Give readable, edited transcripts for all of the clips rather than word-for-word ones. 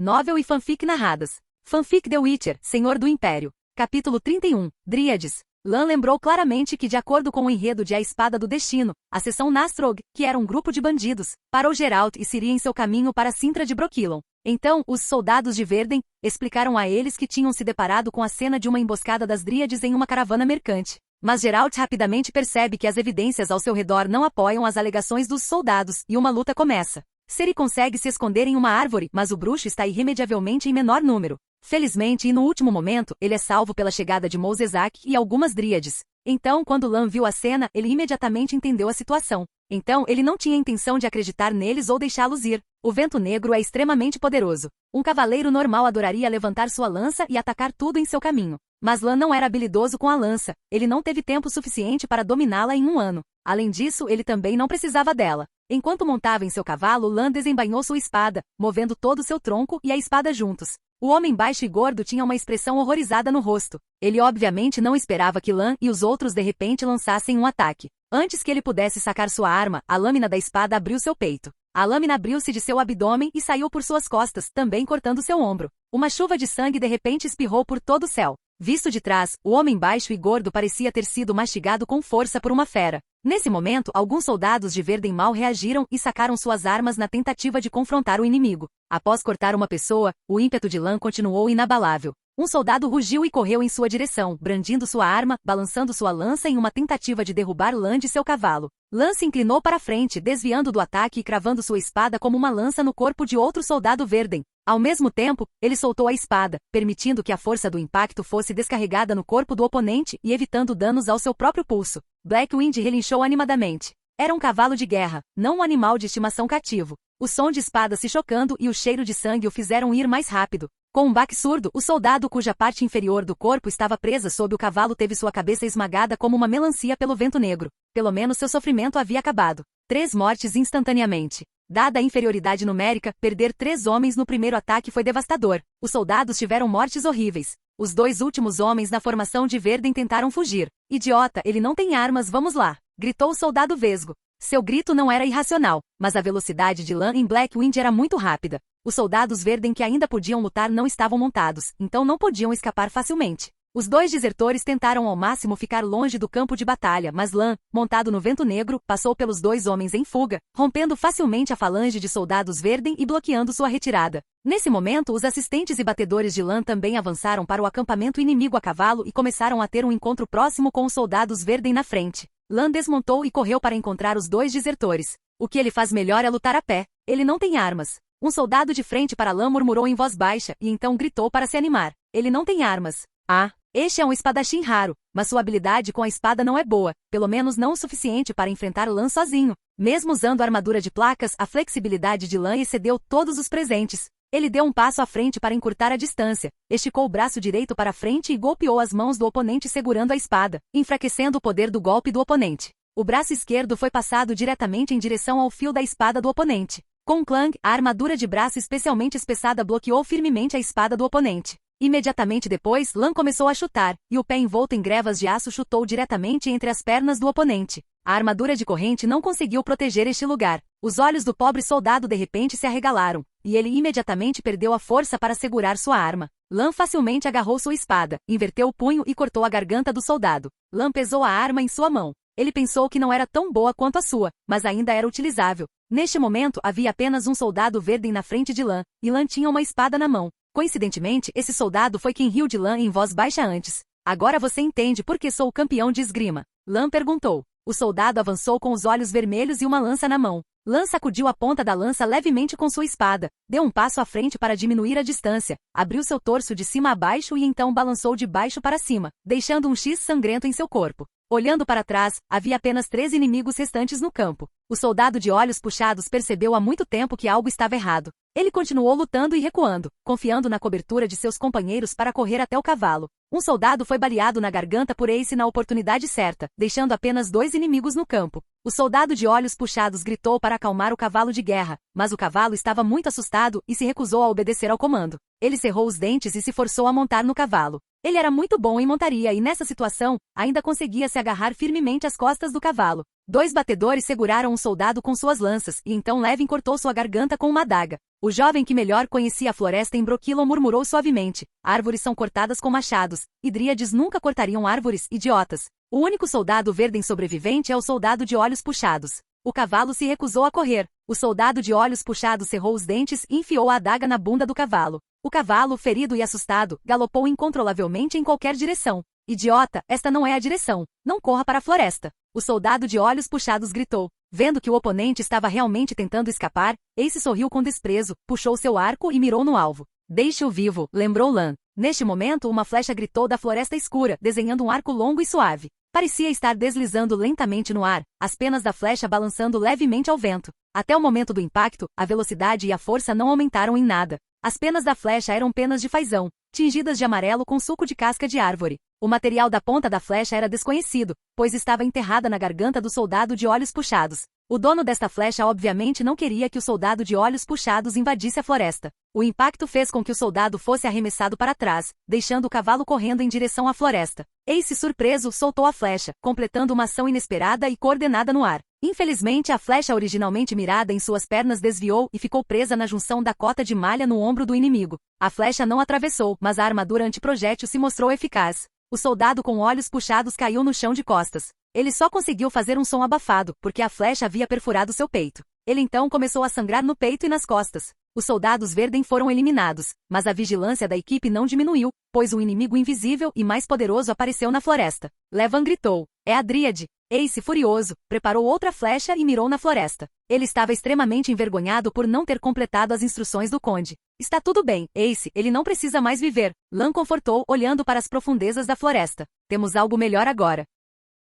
Novel e fanfic narradas. Fanfic The Witcher, Senhor do Império. Capítulo 31. Dríades. Lan lembrou claramente que, de acordo com o enredo de A Espada do Destino, a seção Nastrog, que era um grupo de bandidos, parou Geralt e Ciri em seu caminho para Cintra de Brokilon. Então, os soldados de Verden explicaram a eles que tinham se deparado com a cena de uma emboscada das Dríades em uma caravana mercante. Mas Geralt rapidamente percebe que as evidências ao seu redor não apoiam as alegações dos soldados, e uma luta começa. Ciri consegue se esconder em uma árvore, mas o bruxo está irremediavelmente em menor número. Felizmente e no último momento, ele é salvo pela chegada de Mosezak e algumas dríades. Então, quando Lan viu a cena, ele imediatamente entendeu a situação. Então, ele não tinha intenção de acreditar neles ou deixá-los ir. O vento negro é extremamente poderoso. Um cavaleiro normal adoraria levantar sua lança e atacar tudo em seu caminho. Mas Lan não era habilidoso com a lança. Ele não teve tempo suficiente para dominá-la em um ano. Além disso, ele também não precisava dela. Enquanto montava em seu cavalo, Lan desembainhou sua espada, movendo todo o seu tronco e a espada juntos. O homem baixo e gordo tinha uma expressão horrorizada no rosto. Ele obviamente não esperava que Lan e os outros de repente lançassem um ataque. Antes que ele pudesse sacar sua arma, a lâmina da espada abriu seu peito. A lâmina abriu-se de seu abdômen e saiu por suas costas, também cortando seu ombro. Uma chuva de sangue de repente espirrou por todo o céu. Visto de trás, o homem baixo e gordo parecia ter sido mastigado com força por uma fera. Nesse momento, alguns soldados de Verden mal reagiram e sacaram suas armas na tentativa de confrontar o inimigo. Após cortar uma pessoa, o ímpeto de Lan continuou inabalável. Um soldado rugiu e correu em sua direção, brandindo sua arma, balançando sua lança em uma tentativa de derrubar Lan de seu cavalo. Lan se inclinou para frente, desviando do ataque e cravando sua espada como uma lança no corpo de outro soldado Verden. Ao mesmo tempo, ele soltou a espada, permitindo que a força do impacto fosse descarregada no corpo do oponente e evitando danos ao seu próprio pulso. Blackwind relinchou animadamente. Era um cavalo de guerra, não um animal de estimação cativo. O som de espada se chocando e o cheiro de sangue o fizeram ir mais rápido. Com um baque surdo, o soldado cuja parte inferior do corpo estava presa sob o cavalo teve sua cabeça esmagada como uma melancia pelo vento negro. Pelo menos seu sofrimento havia acabado. 3 mortes instantaneamente. Dada a inferioridade numérica, perder 3 homens no primeiro ataque foi devastador. Os soldados tiveram mortes horríveis. Os 2 últimos homens na formação de Verden tentaram fugir. Idiota, ele não tem armas, vamos lá! Gritou o soldado vesgo. Seu grito não era irracional, mas a velocidade de Lan em Blackwind era muito rápida. Os soldados Verden que ainda podiam lutar não estavam montados, então não podiam escapar facilmente. Os 2 desertores tentaram ao máximo ficar longe do campo de batalha, mas Lan, montado no vento negro, passou pelos 2 homens em fuga, rompendo facilmente a falange de soldados Verden e bloqueando sua retirada. Nesse momento, os assistentes e batedores de Lan também avançaram para o acampamento inimigo a cavalo e começaram a ter um encontro próximo com os soldados Verden na frente. Lan desmontou e correu para encontrar os 2 desertores. O que ele faz melhor é lutar a pé. Ele não tem armas. Um soldado de frente para Lan murmurou em voz baixa e então gritou para se animar. Ele não tem armas. Ah, este é um espadachim raro, mas sua habilidade com a espada não é boa, pelo menos não o suficiente para enfrentar Lan sozinho. Mesmo usando armadura de placas, a flexibilidade de Lan excedeu todos os presentes. Ele deu um passo à frente para encurtar a distância, esticou o braço direito para frente e golpeou as mãos do oponente segurando a espada, enfraquecendo o poder do golpe do oponente. O braço esquerdo foi passado diretamente em direção ao fio da espada do oponente. Com um clang, a armadura de braço especialmente espessada bloqueou firmemente a espada do oponente. Imediatamente depois, Lan começou a chutar, e o pé envolto em grevas de aço chutou diretamente entre as pernas do oponente. A armadura de corrente não conseguiu proteger este lugar. Os olhos do pobre soldado de repente se arregalaram, e ele imediatamente perdeu a força para segurar sua arma. Lan facilmente agarrou sua espada, inverteu o punho e cortou a garganta do soldado. Lan pesou a arma em sua mão. Ele pensou que não era tão boa quanto a sua, mas ainda era utilizável. Neste momento, havia apenas um soldado Verden na frente de Lan, e Lan tinha uma espada na mão. Coincidentemente, esse soldado foi quem riu de Lan em voz baixa antes. Agora você entende por que sou o campeão de esgrima? Lan perguntou. O soldado avançou com os olhos vermelhos e uma lança na mão. Lan sacudiu a ponta da lança levemente com sua espada, deu um passo à frente para diminuir a distância, abriu seu torso de cima a baixo e então balançou de baixo para cima, deixando um X sangrento em seu corpo. Olhando para trás, havia apenas 3 inimigos restantes no campo. O soldado de olhos puxados percebeu há muito tempo que algo estava errado. Ele continuou lutando e recuando, confiando na cobertura de seus companheiros para correr até o cavalo. Um soldado foi baleado na garganta por Ace na oportunidade certa, deixando apenas 2 inimigos no campo. O soldado de olhos puxados gritou para acalmar o cavalo de guerra, mas o cavalo estava muito assustado e se recusou a obedecer ao comando. Ele cerrou os dentes e se forçou a montar no cavalo. Ele era muito bom em montaria e nessa situação, ainda conseguia se agarrar firmemente às costas do cavalo. 2 batedores seguraram um soldado com suas lanças e então Levin cortou sua garganta com uma adaga. O jovem que melhor conhecia a floresta em Brokilon murmurou suavemente: árvores são cortadas com machados, e dríades nunca cortariam árvores, idiotas. O único soldado Verden sobrevivente é o soldado de olhos puxados. O cavalo se recusou a correr. O soldado de olhos puxados cerrou os dentes e enfiou a adaga na bunda do cavalo. O cavalo, ferido e assustado, galopou incontrolavelmente em qualquer direção. Idiota, esta não é a direção. Não corra para a floresta. O soldado de olhos puxados gritou. Vendo que o oponente estava realmente tentando escapar, Ace sorriu com desprezo, puxou seu arco e mirou no alvo. Deixe-o vivo, lembrou Lan. Neste momento uma flecha gritou da floresta escura, desenhando um arco longo e suave. Parecia estar deslizando lentamente no ar, as penas da flecha balançando levemente ao vento. Até o momento do impacto, a velocidade e a força não aumentaram em nada. As penas da flecha eram penas de fazão, tingidas de amarelo com suco de casca de árvore. O material da ponta da flecha era desconhecido, pois estava enterrada na garganta do soldado de olhos puxados. O dono desta flecha obviamente não queria que o soldado de olhos puxados invadisse a floresta. O impacto fez com que o soldado fosse arremessado para trás, deixando o cavalo correndo em direção à floresta. Ace, surpreso, soltou a flecha, completando uma ação inesperada e coordenada no ar. Infelizmente, a flecha originalmente mirada em suas pernas desviou e ficou presa na junção da cota de malha no ombro do inimigo. A flecha não atravessou, mas a armadura antiprojétil se mostrou eficaz. O soldado com olhos puxados caiu no chão de costas. Ele só conseguiu fazer um som abafado, porque a flecha havia perfurado seu peito. Ele então começou a sangrar no peito e nas costas. Os soldados Verden foram eliminados, mas a vigilância da equipe não diminuiu, pois um inimigo invisível e mais poderoso apareceu na floresta. Levan gritou. É a Dríade. Ace, furioso, preparou outra flecha e mirou na floresta. Ele estava extremamente envergonhado por não ter completado as instruções do conde. Está tudo bem, Ace, ele não precisa mais viver. Lan confortou, olhando para as profundezas da floresta. Temos algo melhor agora.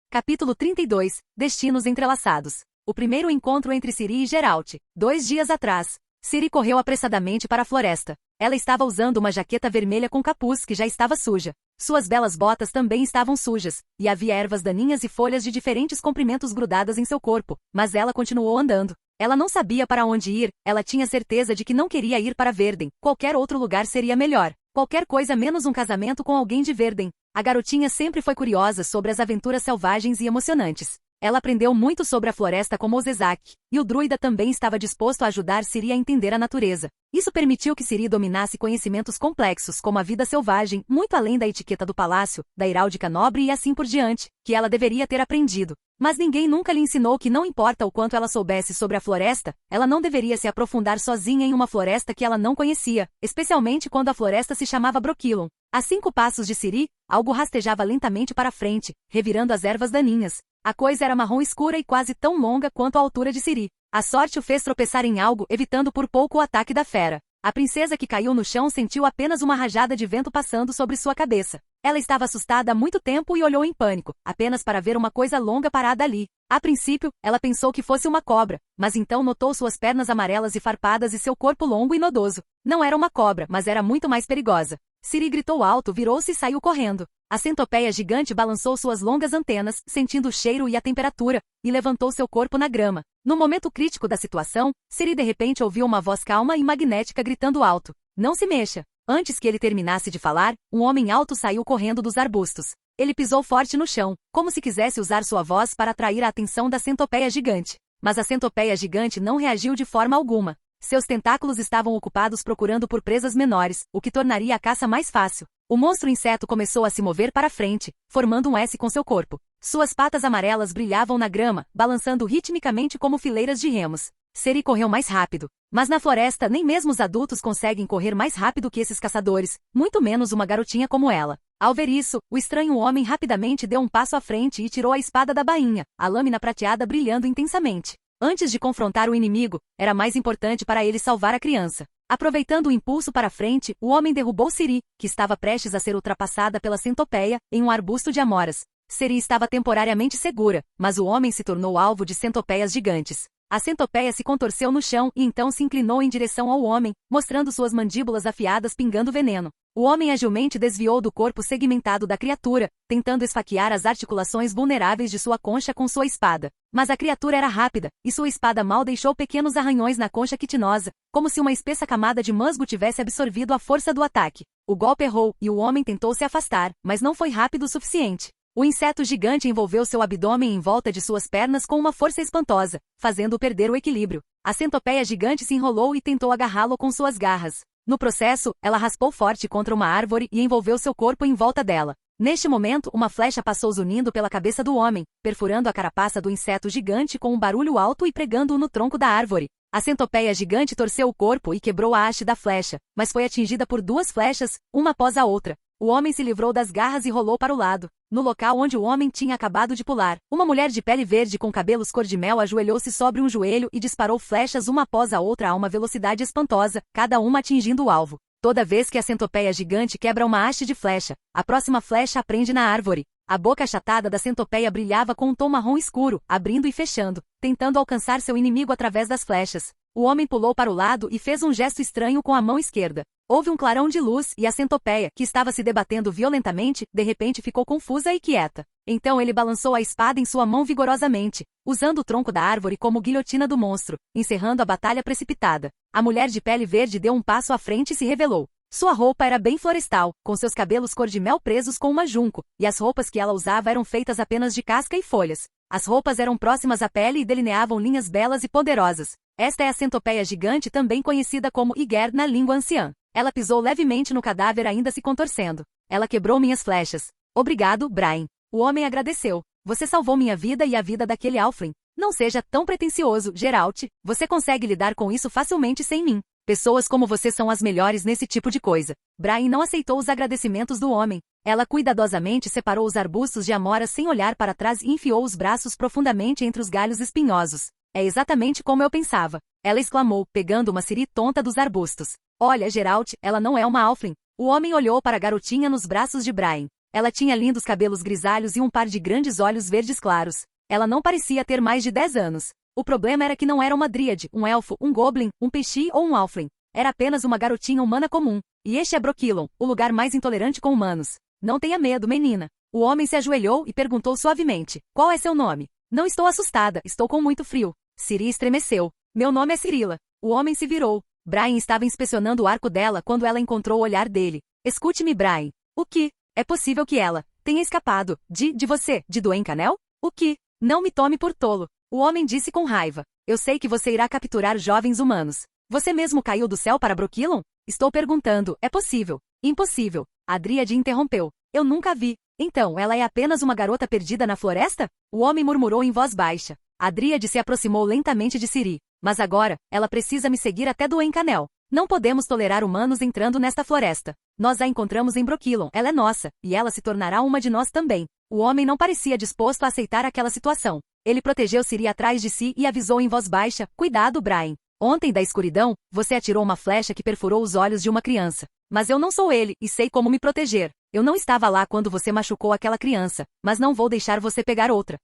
Capítulo 32. Destinos entrelaçados. O primeiro encontro entre Ciri e Geralt. 2 dias atrás. Ciri correu apressadamente para a floresta. Ela estava usando uma jaqueta vermelha com capuz que já estava suja. Suas belas botas também estavam sujas, e havia ervas daninhas e folhas de diferentes comprimentos grudadas em seu corpo, mas ela continuou andando. Ela não sabia para onde ir, ela tinha certeza de que não queria ir para Verden, qualquer outro lugar seria melhor. Qualquer coisa menos um casamento com alguém de Verden. A garotinha sempre foi curiosa sobre as aventuras selvagens e emocionantes. Ela aprendeu muito sobre a floresta com Mosezak, e o druida também estava disposto a ajudar Ciri a entender a natureza. Isso permitiu que Ciri dominasse conhecimentos complexos como a vida selvagem, muito além da etiqueta do palácio, da heráldica nobre e assim por diante, que ela deveria ter aprendido. Mas ninguém nunca lhe ensinou que não importa o quanto ela soubesse sobre a floresta, ela não deveria se aprofundar sozinha em uma floresta que ela não conhecia, especialmente quando a floresta se chamava Brokilon. A 5 passos de Ciri, algo rastejava lentamente para frente, revirando as ervas daninhas. A coisa era marrom escura e quase tão longa quanto a altura de Ciri. A sorte o fez tropeçar em algo, evitando por pouco o ataque da fera. A princesa que caiu no chão sentiu apenas uma rajada de vento passando sobre sua cabeça. Ela estava assustada há muito tempo e olhou em pânico, apenas para ver uma coisa longa parada ali. A princípio, ela pensou que fosse uma cobra, mas então notou suas pernas amarelas e farpadas e seu corpo longo e nodoso. Não era uma cobra, mas era muito mais perigosa. Ciri gritou alto, virou-se e saiu correndo. A centopeia gigante balançou suas longas antenas, sentindo o cheiro e a temperatura, e levantou seu corpo na grama. No momento crítico da situação, Ciri de repente ouviu uma voz calma e magnética gritando alto. Não se mexa. Antes que ele terminasse de falar, um homem alto saiu correndo dos arbustos. Ele pisou forte no chão, como se quisesse usar sua voz para atrair a atenção da centopeia gigante. Mas a centopeia gigante não reagiu de forma alguma. Seus tentáculos estavam ocupados procurando por presas menores, o que tornaria a caça mais fácil. O monstro inseto começou a se mover para frente, formando um S com seu corpo. Suas patas amarelas brilhavam na grama, balançando ritmicamente como fileiras de remos. Ciri correu mais rápido. Mas na floresta nem mesmo os adultos conseguem correr mais rápido que esses caçadores, muito menos uma garotinha como ela. Ao ver isso, o estranho homem rapidamente deu um passo à frente e tirou a espada da bainha, a lâmina prateada brilhando intensamente. Antes de confrontar o inimigo, era mais importante para ele salvar a criança. Aproveitando o impulso para frente, o homem derrubou Ciri, que estava prestes a ser ultrapassada pela centopeia, em um arbusto de amoras. Ciri estava temporariamente segura, mas o homem se tornou alvo de centopeias gigantes. A centopeia se contorceu no chão e então se inclinou em direção ao homem, mostrando suas mandíbulas afiadas pingando veneno. O homem agilmente desviou do corpo segmentado da criatura, tentando esfaquear as articulações vulneráveis de sua concha com sua espada. Mas a criatura era rápida, e sua espada mal deixou pequenos arranhões na concha quitinosa, como se uma espessa camada de musgo tivesse absorvido a força do ataque. O golpe errou, e o homem tentou se afastar, mas não foi rápido o suficiente. O inseto gigante envolveu seu abdômen em volta de suas pernas com uma força espantosa, fazendo-o perder o equilíbrio. A centopeia gigante se enrolou e tentou agarrá-lo com suas garras. No processo, ela raspou forte contra uma árvore e envolveu seu corpo em volta dela. Neste momento, uma flecha passou zunindo pela cabeça do homem, perfurando a carapaça do inseto gigante com um barulho alto e pregando-o no tronco da árvore. A centopeia gigante torceu o corpo e quebrou a haste da flecha, mas foi atingida por duas flechas, uma após a outra. O homem se livrou das garras e rolou para o lado. No local onde o homem tinha acabado de pular, uma mulher de pele verde com cabelos cor-de-mel ajoelhou-se sobre um joelho e disparou flechas uma após a outra a uma velocidade espantosa, cada uma atingindo o alvo. Toda vez que a centopeia gigante quebra uma haste de flecha, a próxima flecha prende na árvore. A boca achatada da centopeia brilhava com um tom marrom escuro, abrindo e fechando, tentando alcançar seu inimigo através das flechas. O homem pulou para o lado e fez um gesto estranho com a mão esquerda. Houve um clarão de luz e a centopeia, que estava se debatendo violentamente, de repente ficou confusa e quieta. Então ele balançou a espada em sua mão vigorosamente, usando o tronco da árvore como guilhotina do monstro, encerrando a batalha precipitada. A mulher de pele verde deu um passo à frente e se revelou. Sua roupa era bem florestal, com seus cabelos cor-de-mel presos com uma junco, e as roupas que ela usava eram feitas apenas de casca e folhas. As roupas eram próximas à pele e delineavam linhas belas e poderosas. Esta é a centopeia gigante, também conhecida como Iger na língua anciã. Ela pisou levemente no cadáver ainda se contorcendo. Ela quebrou minhas flechas. Obrigado, Brian. O homem agradeceu. Você salvou minha vida e a vida daquele Alflin. Não seja tão pretensioso, Geralt. Você consegue lidar com isso facilmente sem mim. Pessoas como você são as melhores nesse tipo de coisa. Brian não aceitou os agradecimentos do homem. Ela cuidadosamente separou os arbustos de amora sem olhar para trás e enfiou os braços profundamente entre os galhos espinhosos. É exatamente como eu pensava. Ela exclamou, pegando uma siri tonta dos arbustos. Olha, Geralt, ela não é uma Alflin. O homem olhou para a garotinha nos braços de Brian. Ela tinha lindos cabelos grisalhos e um par de grandes olhos verdes claros. Ela não parecia ter mais de 10 anos. O problema era que não era uma dríade, um elfo, um goblin, um peixe ou um Alflin. Era apenas uma garotinha humana comum. E este é Brokilon, o lugar mais intolerante com humanos. Não tenha medo, menina. O homem se ajoelhou e perguntou suavemente. Qual é seu nome? Não estou assustada, estou com muito frio. Ciri estremeceu. Meu nome é Cirila. O homem se virou. Brian estava inspecionando o arco dela quando ela encontrou o olhar dele. Escute-me, Brian. O que? É possível que ela tenha escapado de você, de Dwayne Canel? O que? Não me tome por tolo. O homem disse com raiva. Eu sei que você irá capturar jovens humanos. Você mesmo caiu do céu para Brokilon? Estou perguntando, é possível? Impossível. A dríade interrompeu. Eu nunca a vi. Então, ela é apenas uma garota perdida na floresta? O homem murmurou em voz baixa. A dríade se aproximou lentamente de Ciri. Mas agora, ela precisa me seguir até Dwayne Canel. Não podemos tolerar humanos entrando nesta floresta. Nós a encontramos em Brokilon, ela é nossa, e ela se tornará uma de nós também. O homem não parecia disposto a aceitar aquela situação. Ele protegeu Ciri atrás de si e avisou em voz baixa, cuidado, Brian. Ontem, da escuridão, você atirou uma flecha que perfurou os olhos de uma criança. Mas eu não sou ele, e sei como me proteger. Eu não estava lá quando você machucou aquela criança, mas não vou deixar você pegar outra.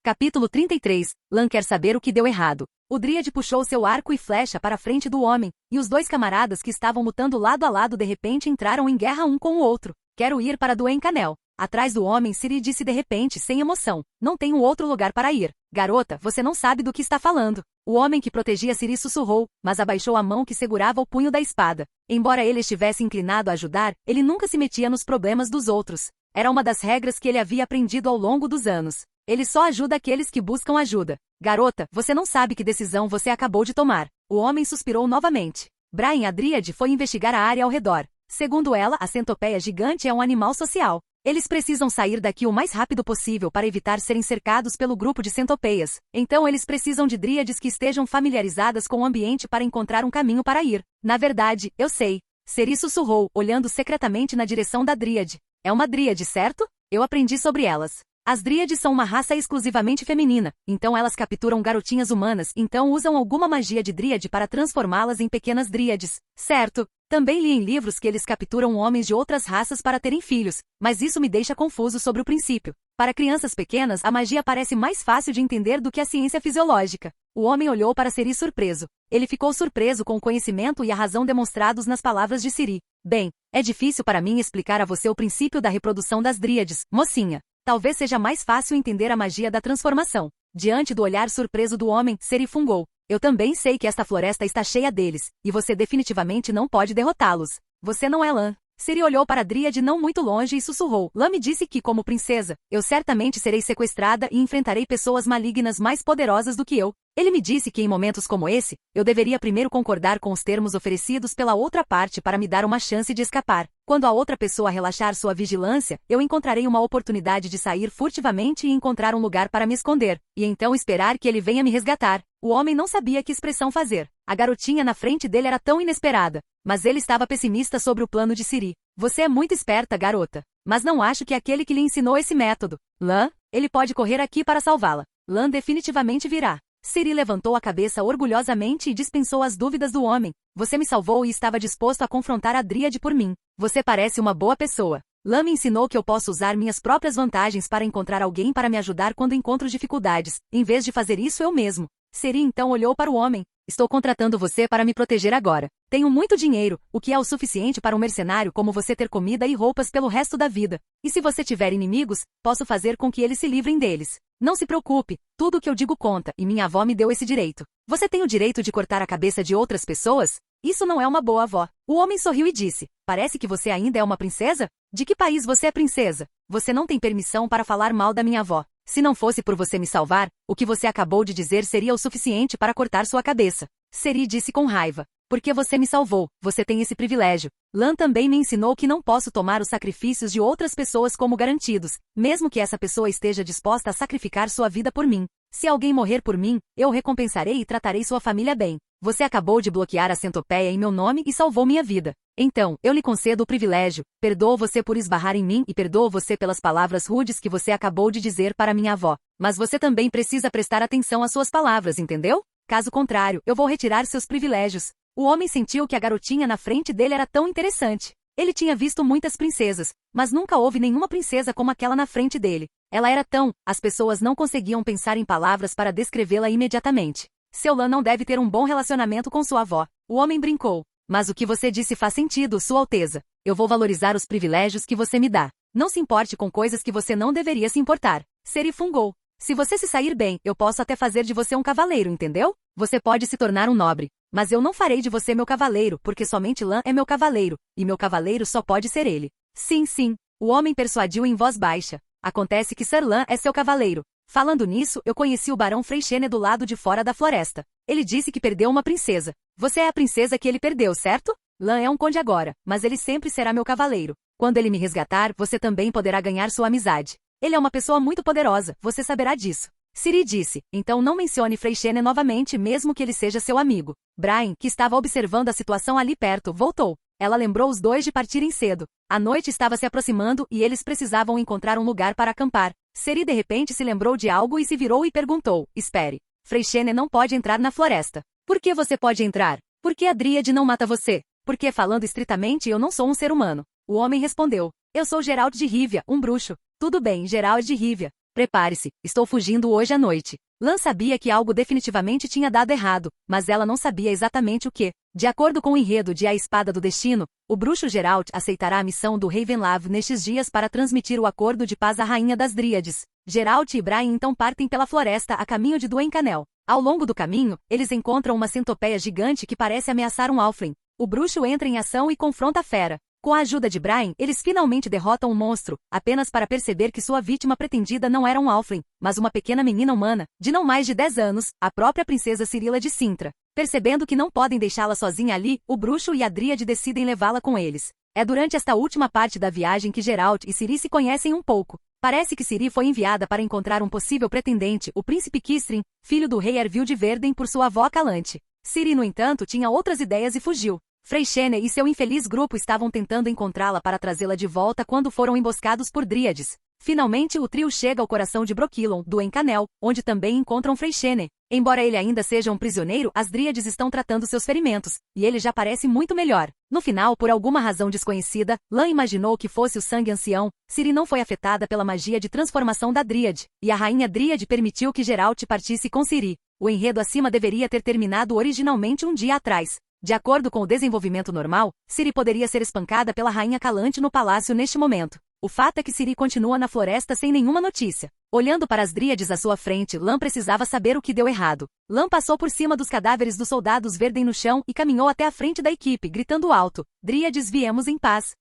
Capítulo 33. Lan quer saber o que deu errado. O dríade puxou seu arco e flecha para a frente do homem, e os dois camaradas que estavam lutando lado a lado de repente entraram em guerra um com o outro. Quero ir para Dwayne Canel. Atrás do homem, Ciri disse de repente, sem emoção. Não tenho outro lugar para ir. Garota, você não sabe do que está falando. O homem que protegia Ciri sussurrou, mas abaixou a mão que segurava o punho da espada. Embora ele estivesse inclinado a ajudar, ele nunca se metia nos problemas dos outros. Era uma das regras que ele havia aprendido ao longo dos anos. Ele só ajuda aqueles que buscam ajuda. Garota, você não sabe que decisão você acabou de tomar. O homem suspirou novamente. Brian, a dríade, foi investigar a área ao redor. Segundo ela, a centopeia gigante é um animal social. Eles precisam sair daqui o mais rápido possível para evitar serem cercados pelo grupo de centopeias. Então eles precisam de dríades que estejam familiarizadas com o ambiente para encontrar um caminho para ir. Na verdade, eu sei. Ciri sussurrou, olhando secretamente na direção da dríade. É uma dríade, certo? Eu aprendi sobre elas. As dríades são uma raça exclusivamente feminina, então elas capturam garotinhas humanas, então usam alguma magia de dríade para transformá-las em pequenas dríades. Certo. Também li em livros que eles capturam homens de outras raças para terem filhos, mas isso me deixa confuso sobre o princípio. Para crianças pequenas, a magia parece mais fácil de entender do que a ciência fisiológica. O homem olhou para Ciri surpreso. Ele ficou surpreso com o conhecimento e a razão demonstrados nas palavras de Ciri. Bem, é difícil para mim explicar a você o princípio da reprodução das dríades, mocinha. Talvez seja mais fácil entender a magia da transformação. Diante do olhar surpreso do homem, Ciri fungou. Eu também sei que esta floresta está cheia deles, e você definitivamente não pode derrotá-los. Você não é Lan. Ciri olhou para a dríade não muito longe e sussurrou. Lan me disse que, como princesa, eu certamente serei sequestrada e enfrentarei pessoas malignas mais poderosas do que eu. Ele me disse que em momentos como esse, eu deveria primeiro concordar com os termos oferecidos pela outra parte para me dar uma chance de escapar. Quando a outra pessoa relaxar sua vigilância, eu encontrarei uma oportunidade de sair furtivamente e encontrar um lugar para me esconder, e então esperar que ele venha me resgatar. O homem não sabia que expressão fazer. A garotinha na frente dele era tão inesperada, mas ele estava pessimista sobre o plano de Ciri. Você é muito esperta, garota, mas não acho que é aquele que lhe ensinou esse método. Lan, ele pode correr aqui para salvá-la. Lan definitivamente virá. Ciri levantou a cabeça orgulhosamente e dispensou as dúvidas do homem. Você me salvou e estava disposto a confrontar a dríade por mim. Você parece uma boa pessoa. Lan me ensinou que eu posso usar minhas próprias vantagens para encontrar alguém para me ajudar quando encontro dificuldades, em vez de fazer isso eu mesmo. Ciri então olhou para o homem. Estou contratando você para me proteger agora. Tenho muito dinheiro, o que é o suficiente para um mercenário como você ter comida e roupas pelo resto da vida. E se você tiver inimigos, posso fazer com que eles se livrem deles. Não se preocupe, tudo o que eu digo conta, e minha avó me deu esse direito. Você tem o direito de cortar a cabeça de outras pessoas? Isso não é uma boa avó. O homem sorriu e disse, parece que você ainda é uma princesa? De que país você é princesa? Você não tem permissão para falar mal da minha avó. Se não fosse por você me salvar, o que você acabou de dizer seria o suficiente para cortar sua cabeça. Ciri disse com raiva. Porque você me salvou, você tem esse privilégio. Lan também me ensinou que não posso tomar os sacrifícios de outras pessoas como garantidos, mesmo que essa pessoa esteja disposta a sacrificar sua vida por mim. Se alguém morrer por mim, eu recompensarei e tratarei sua família bem. Você acabou de bloquear a centopeia em meu nome e salvou minha vida. Então, eu lhe concedo o privilégio. Perdoo você por esbarrar em mim e perdoo você pelas palavras rudes que você acabou de dizer para minha avó. Mas você também precisa prestar atenção às suas palavras, entendeu? Caso contrário, eu vou retirar seus privilégios. O homem sentiu que a garotinha na frente dele era tão interessante. Ele tinha visto muitas princesas, mas nunca houve nenhuma princesa como aquela na frente dele. Ela era tão... As pessoas não conseguiam pensar em palavras para descrevê-la imediatamente. Seu Lan não deve ter um bom relacionamento com sua avó. O homem brincou. Mas o que você disse faz sentido, Sua Alteza. Eu vou valorizar os privilégios que você me dá. Não se importe com coisas que você não deveria se importar. Ciri fungou. Se você se sair bem, eu posso até fazer de você um cavaleiro, entendeu? Você pode se tornar um nobre. Mas eu não farei de você meu cavaleiro, porque somente Lan é meu cavaleiro, e meu cavaleiro só pode ser ele. Sim, sim. O homem persuadiu em voz baixa. Acontece que Sir Lan é seu cavaleiro. Falando nisso, eu conheci o barão Freixene do lado de fora da floresta. Ele disse que perdeu uma princesa. Você é a princesa que ele perdeu, certo? Lan é um conde agora, mas ele sempre será meu cavaleiro. Quando ele me resgatar, você também poderá ganhar sua amizade. Ele é uma pessoa muito poderosa, você saberá disso. Ciri disse, então não mencione Freixene novamente mesmo que ele seja seu amigo. Brian, que estava observando a situação ali perto, voltou. Ela lembrou os dois de partirem cedo. A noite estava se aproximando e eles precisavam encontrar um lugar para acampar. Ciri de repente se lembrou de algo e se virou e perguntou, espere. Freixene não pode entrar na floresta. Por que você pode entrar? Por que a dríade não mata você? Porque falando estritamente eu não sou um ser humano. O homem respondeu, eu sou Geralt de Rivia, um bruxo. Tudo bem, Geralt de Rivia. Prepare-se, estou fugindo hoje à noite. Lan sabia que algo definitivamente tinha dado errado, mas ela não sabia exatamente o que. De acordo com o enredo de A Espada do Destino, o bruxo Geralt aceitará a missão do Ravenlav nestes dias para transmitir o acordo de paz à Rainha das Dríades. Geralt e Brian então partem pela floresta a caminho de Duencanel. Ao longo do caminho, eles encontram uma centopeia gigante que parece ameaçar um Halfling. O bruxo entra em ação e confronta a fera. Com a ajuda de Brian, eles finalmente derrotam o monstro, apenas para perceber que sua vítima pretendida não era um Halfling, mas uma pequena menina humana, de não mais de 10 anos, a própria princesa Cirila de Sintra. Percebendo que não podem deixá-la sozinha ali, o bruxo e a dríade decidem levá-la com eles. É durante esta última parte da viagem que Geralt e Ciri se conhecem um pouco. Parece que Ciri foi enviada para encontrar um possível pretendente, o príncipe Kistrin, filho do rei Ervil de Verden por sua avó Calante. Ciri, no entanto, tinha outras ideias e fugiu. Freixene e seu infeliz grupo estavam tentando encontrá-la para trazê-la de volta quando foram emboscados por dríades. Finalmente o trio chega ao coração de Brokilon, do Encanel, onde também encontram Freixene. Embora ele ainda seja um prisioneiro, as Dríades estão tratando seus ferimentos, e ele já parece muito melhor. No final, por alguma razão desconhecida, Lan imaginou que fosse o sangue ancião. Ciri não foi afetada pela magia de transformação da Dríade, e a rainha Dríade permitiu que Geralt partisse com Ciri. O enredo acima deveria ter terminado originalmente um dia atrás. De acordo com o desenvolvimento normal, Ciri poderia ser espancada pela rainha Calante no palácio neste momento. O fato é que Ciri continua na floresta sem nenhuma notícia. Olhando para as Dríades à sua frente, Lan precisava saber o que deu errado. Lan passou por cima dos cadáveres dos soldados Verdem no chão e caminhou até a frente da equipe, gritando alto: Dríades, viemos em paz.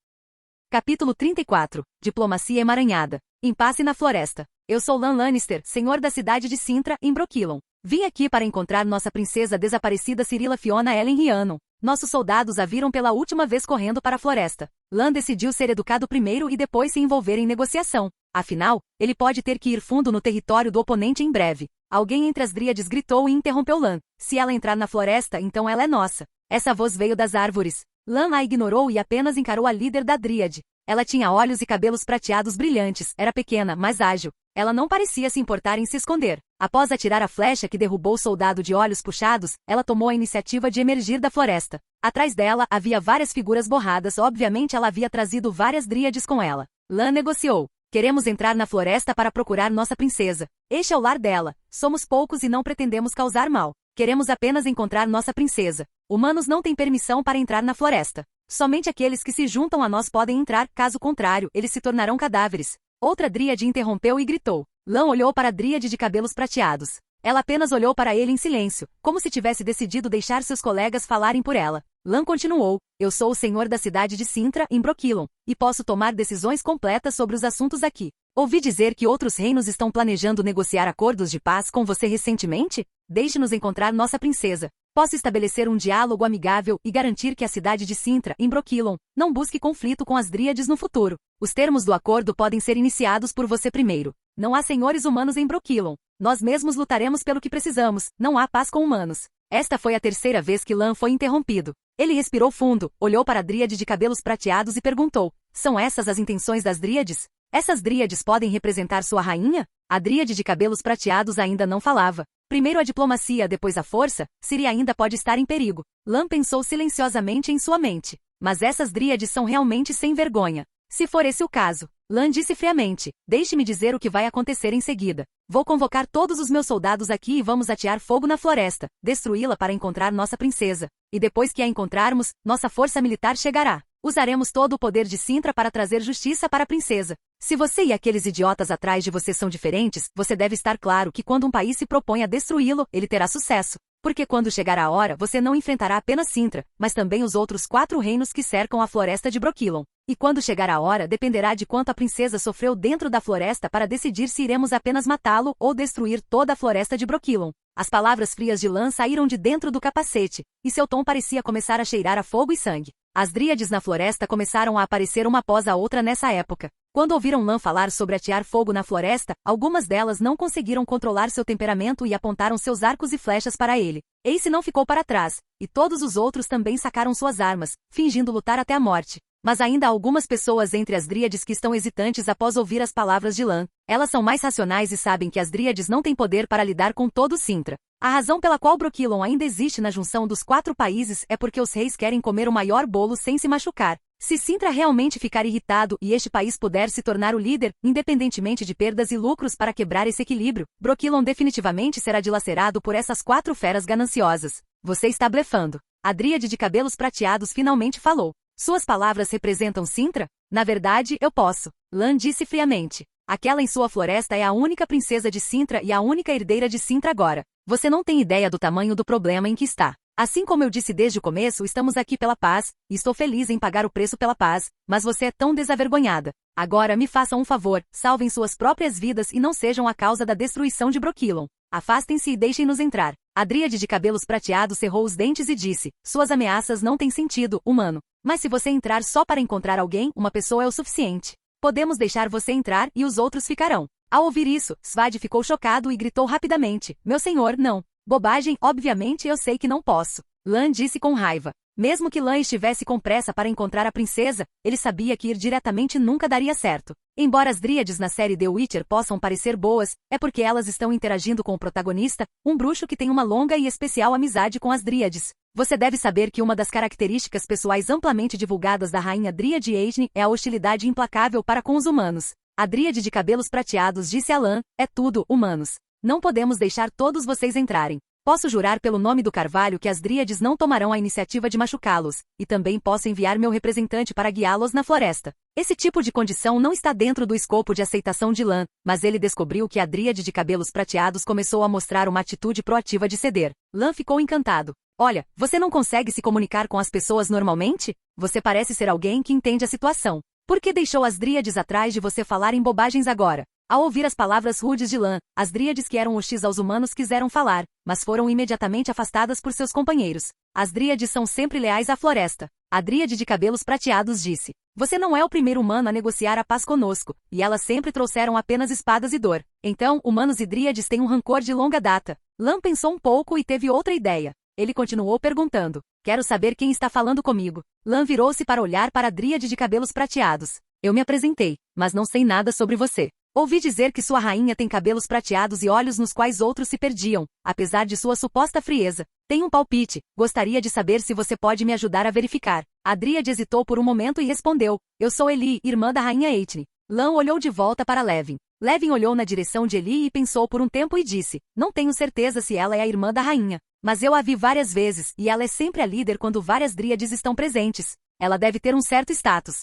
Capítulo 34. Diplomacia emaranhada. Impasse na floresta. Eu sou Lan Lannister, senhor da cidade de Cintra, em Brokilon. Vim aqui para encontrar nossa princesa desaparecida Cirila Fiona Ellen Rhiannon. Nossos soldados a viram pela última vez correndo para a floresta. Lan decidiu ser educado primeiro e depois se envolver em negociação. Afinal, ele pode ter que ir fundo no território do oponente em breve. Alguém entre as Dríades gritou e interrompeu Lan. Se ela entrar na floresta, então ela é nossa. Essa voz veio das árvores. Lan a ignorou e apenas encarou a líder da Dríade. Ela tinha olhos e cabelos prateados brilhantes, era pequena, mas ágil. Ela não parecia se importar em se esconder. Após atirar a flecha que derrubou o soldado de olhos puxados, ela tomou a iniciativa de emergir da floresta. Atrás dela, havia várias figuras borradas, obviamente ela havia trazido várias Dríades com ela. Lan negociou. Queremos entrar na floresta para procurar nossa princesa. Este é o lar dela. Somos poucos e não pretendemos causar mal. Queremos apenas encontrar nossa princesa. Humanos não têm permissão para entrar na floresta. Somente aqueles que se juntam a nós podem entrar, caso contrário, eles se tornarão cadáveres. Outra Dríade interrompeu e gritou. Lan olhou para a Dríade de cabelos prateados. Ela apenas olhou para ele em silêncio, como se tivesse decidido deixar seus colegas falarem por ela. Lan continuou. Eu sou o senhor da cidade de Cintra, em Brokilon, e posso tomar decisões completas sobre os assuntos aqui. Ouvi dizer que outros reinos estão planejando negociar acordos de paz com você recentemente? Deixe-nos encontrar nossa princesa. Posso estabelecer um diálogo amigável e garantir que a cidade de Cintra, em Brokilon, não busque conflito com as Dríades no futuro. Os termos do acordo podem ser iniciados por você primeiro. Não há senhores humanos em Brokilon. Nós mesmos lutaremos pelo que precisamos. Não há paz com humanos. Esta foi a terceira vez que Lan foi interrompido. Ele respirou fundo, olhou para a Dríade de cabelos prateados e perguntou. São essas as intenções das Dríades? Essas Dríades podem representar sua rainha? A Dríade de cabelos prateados ainda não falava. Primeiro a diplomacia, depois a força, Ciri ainda pode estar em perigo. Lan pensou silenciosamente em sua mente. Mas essas Dríades são realmente sem vergonha. Se for esse o caso, Lan disse friamente, deixe-me dizer o que vai acontecer em seguida. Vou convocar todos os meus soldados aqui e vamos atear fogo na floresta, destruí-la para encontrar nossa princesa. E depois que a encontrarmos, nossa força militar chegará. Usaremos todo o poder de Cintra para trazer justiça para a princesa. Se você e aqueles idiotas atrás de você são diferentes, você deve estar claro que quando um país se propõe a destruí-lo, ele terá sucesso. Porque quando chegar a hora, você não enfrentará apenas Cintra, mas também os outros 4 reinos que cercam a floresta de Brokilon. E quando chegar a hora, dependerá de quanto a princesa sofreu dentro da floresta para decidir se iremos apenas matá-lo ou destruir toda a floresta de Brokilon. As palavras frias de Lan saíram de dentro do capacete, e seu tom parecia começar a cheirar a fogo e sangue. As Dríades na floresta começaram a aparecer uma após a outra nessa época. Quando ouviram Lan falar sobre atear fogo na floresta, algumas delas não conseguiram controlar seu temperamento e apontaram seus arcos e flechas para ele. Ace não ficou para trás, e todos os outros também sacaram suas armas, fingindo lutar até a morte. Mas ainda há algumas pessoas entre as Dríades que estão hesitantes após ouvir as palavras de Lan. Elas são mais racionais e sabem que as Dríades não têm poder para lidar com todo Cintra. A razão pela qual Brokilon ainda existe na junção dos 4 países é porque os reis querem comer o maior bolo sem se machucar. Se Cintra realmente ficar irritado e este país puder se tornar o líder, independentemente de perdas e lucros para quebrar esse equilíbrio, Brokilon definitivamente será dilacerado por essas 4 feras gananciosas. Você está blefando. A Dríade de cabelos prateados finalmente falou. Suas palavras representam Cintra? Na verdade, eu posso. Lan disse friamente. Aquela em sua floresta é a única princesa de Cintra e a única herdeira de Cintra agora. Você não tem ideia do tamanho do problema em que está. Assim como eu disse desde o começo, estamos aqui pela paz, e estou feliz em pagar o preço pela paz, mas você é tão desavergonhada. Agora me façam um favor, salvem suas próprias vidas e não sejam a causa da destruição de Brokilon. Afastem-se e deixem-nos entrar. A Dríade de cabelos prateados cerrou os dentes e disse, suas ameaças não têm sentido, humano. Mas se você entrar só para encontrar alguém, uma pessoa é o suficiente. Podemos deixar você entrar e os outros ficarão. Ao ouvir isso, Svad ficou chocado e gritou rapidamente, meu senhor, não. Bobagem, obviamente eu sei que não posso. Lan disse com raiva. Mesmo que Lan estivesse com pressa para encontrar a princesa, ele sabia que ir diretamente nunca daria certo. Embora as dríades na série The Witcher possam parecer boas, é porque elas estão interagindo com o protagonista, um bruxo que tem uma longa e especial amizade com as dríades. Você deve saber que uma das características pessoais amplamente divulgadas da rainha dríade Eithne é a hostilidade implacável para com os humanos. A dríade de cabelos prateados disse a Lan: é tudo, humanos. Não podemos deixar todos vocês entrarem. Posso jurar pelo nome do carvalho que as dríades não tomarão a iniciativa de machucá-los, e também posso enviar meu representante para guiá-los na floresta. Esse tipo de condição não está dentro do escopo de aceitação de Lan, mas ele descobriu que a dríade de cabelos prateados começou a mostrar uma atitude proativa de ceder. Lan ficou encantado. Olha, você não consegue se comunicar com as pessoas normalmente? Você parece ser alguém que entende a situação. Por que deixou as dríades atrás de você falarem bobagens agora? Ao ouvir as palavras rudes de Lan, as dríades que eram hostis aos humanos quiseram falar, mas foram imediatamente afastadas por seus companheiros. As dríades são sempre leais à floresta. A dríade de cabelos prateados disse: você não é o primeiro humano a negociar a paz conosco, e elas sempre trouxeram apenas espadas e dor. Então, humanos e dríades têm um rancor de longa data. Lan pensou um pouco e teve outra ideia. Ele continuou perguntando: quero saber quem está falando comigo. Lan virou-se para olhar para a dríade de cabelos prateados. Eu me apresentei, mas não sei nada sobre você. Ouvi dizer que sua rainha tem cabelos prateados e olhos nos quais outros se perdiam, apesar de sua suposta frieza. Tenho um palpite, gostaria de saber se você pode me ajudar a verificar. A dríade hesitou por um momento e respondeu: eu sou Eli, irmã da rainha Eithne. Lan olhou de volta para Levin. Levin olhou na direção de Eli e pensou por um tempo e disse: não tenho certeza se ela é a irmã da rainha, mas eu a vi várias vezes e ela é sempre a líder quando várias dríades estão presentes. Ela deve ter um certo status.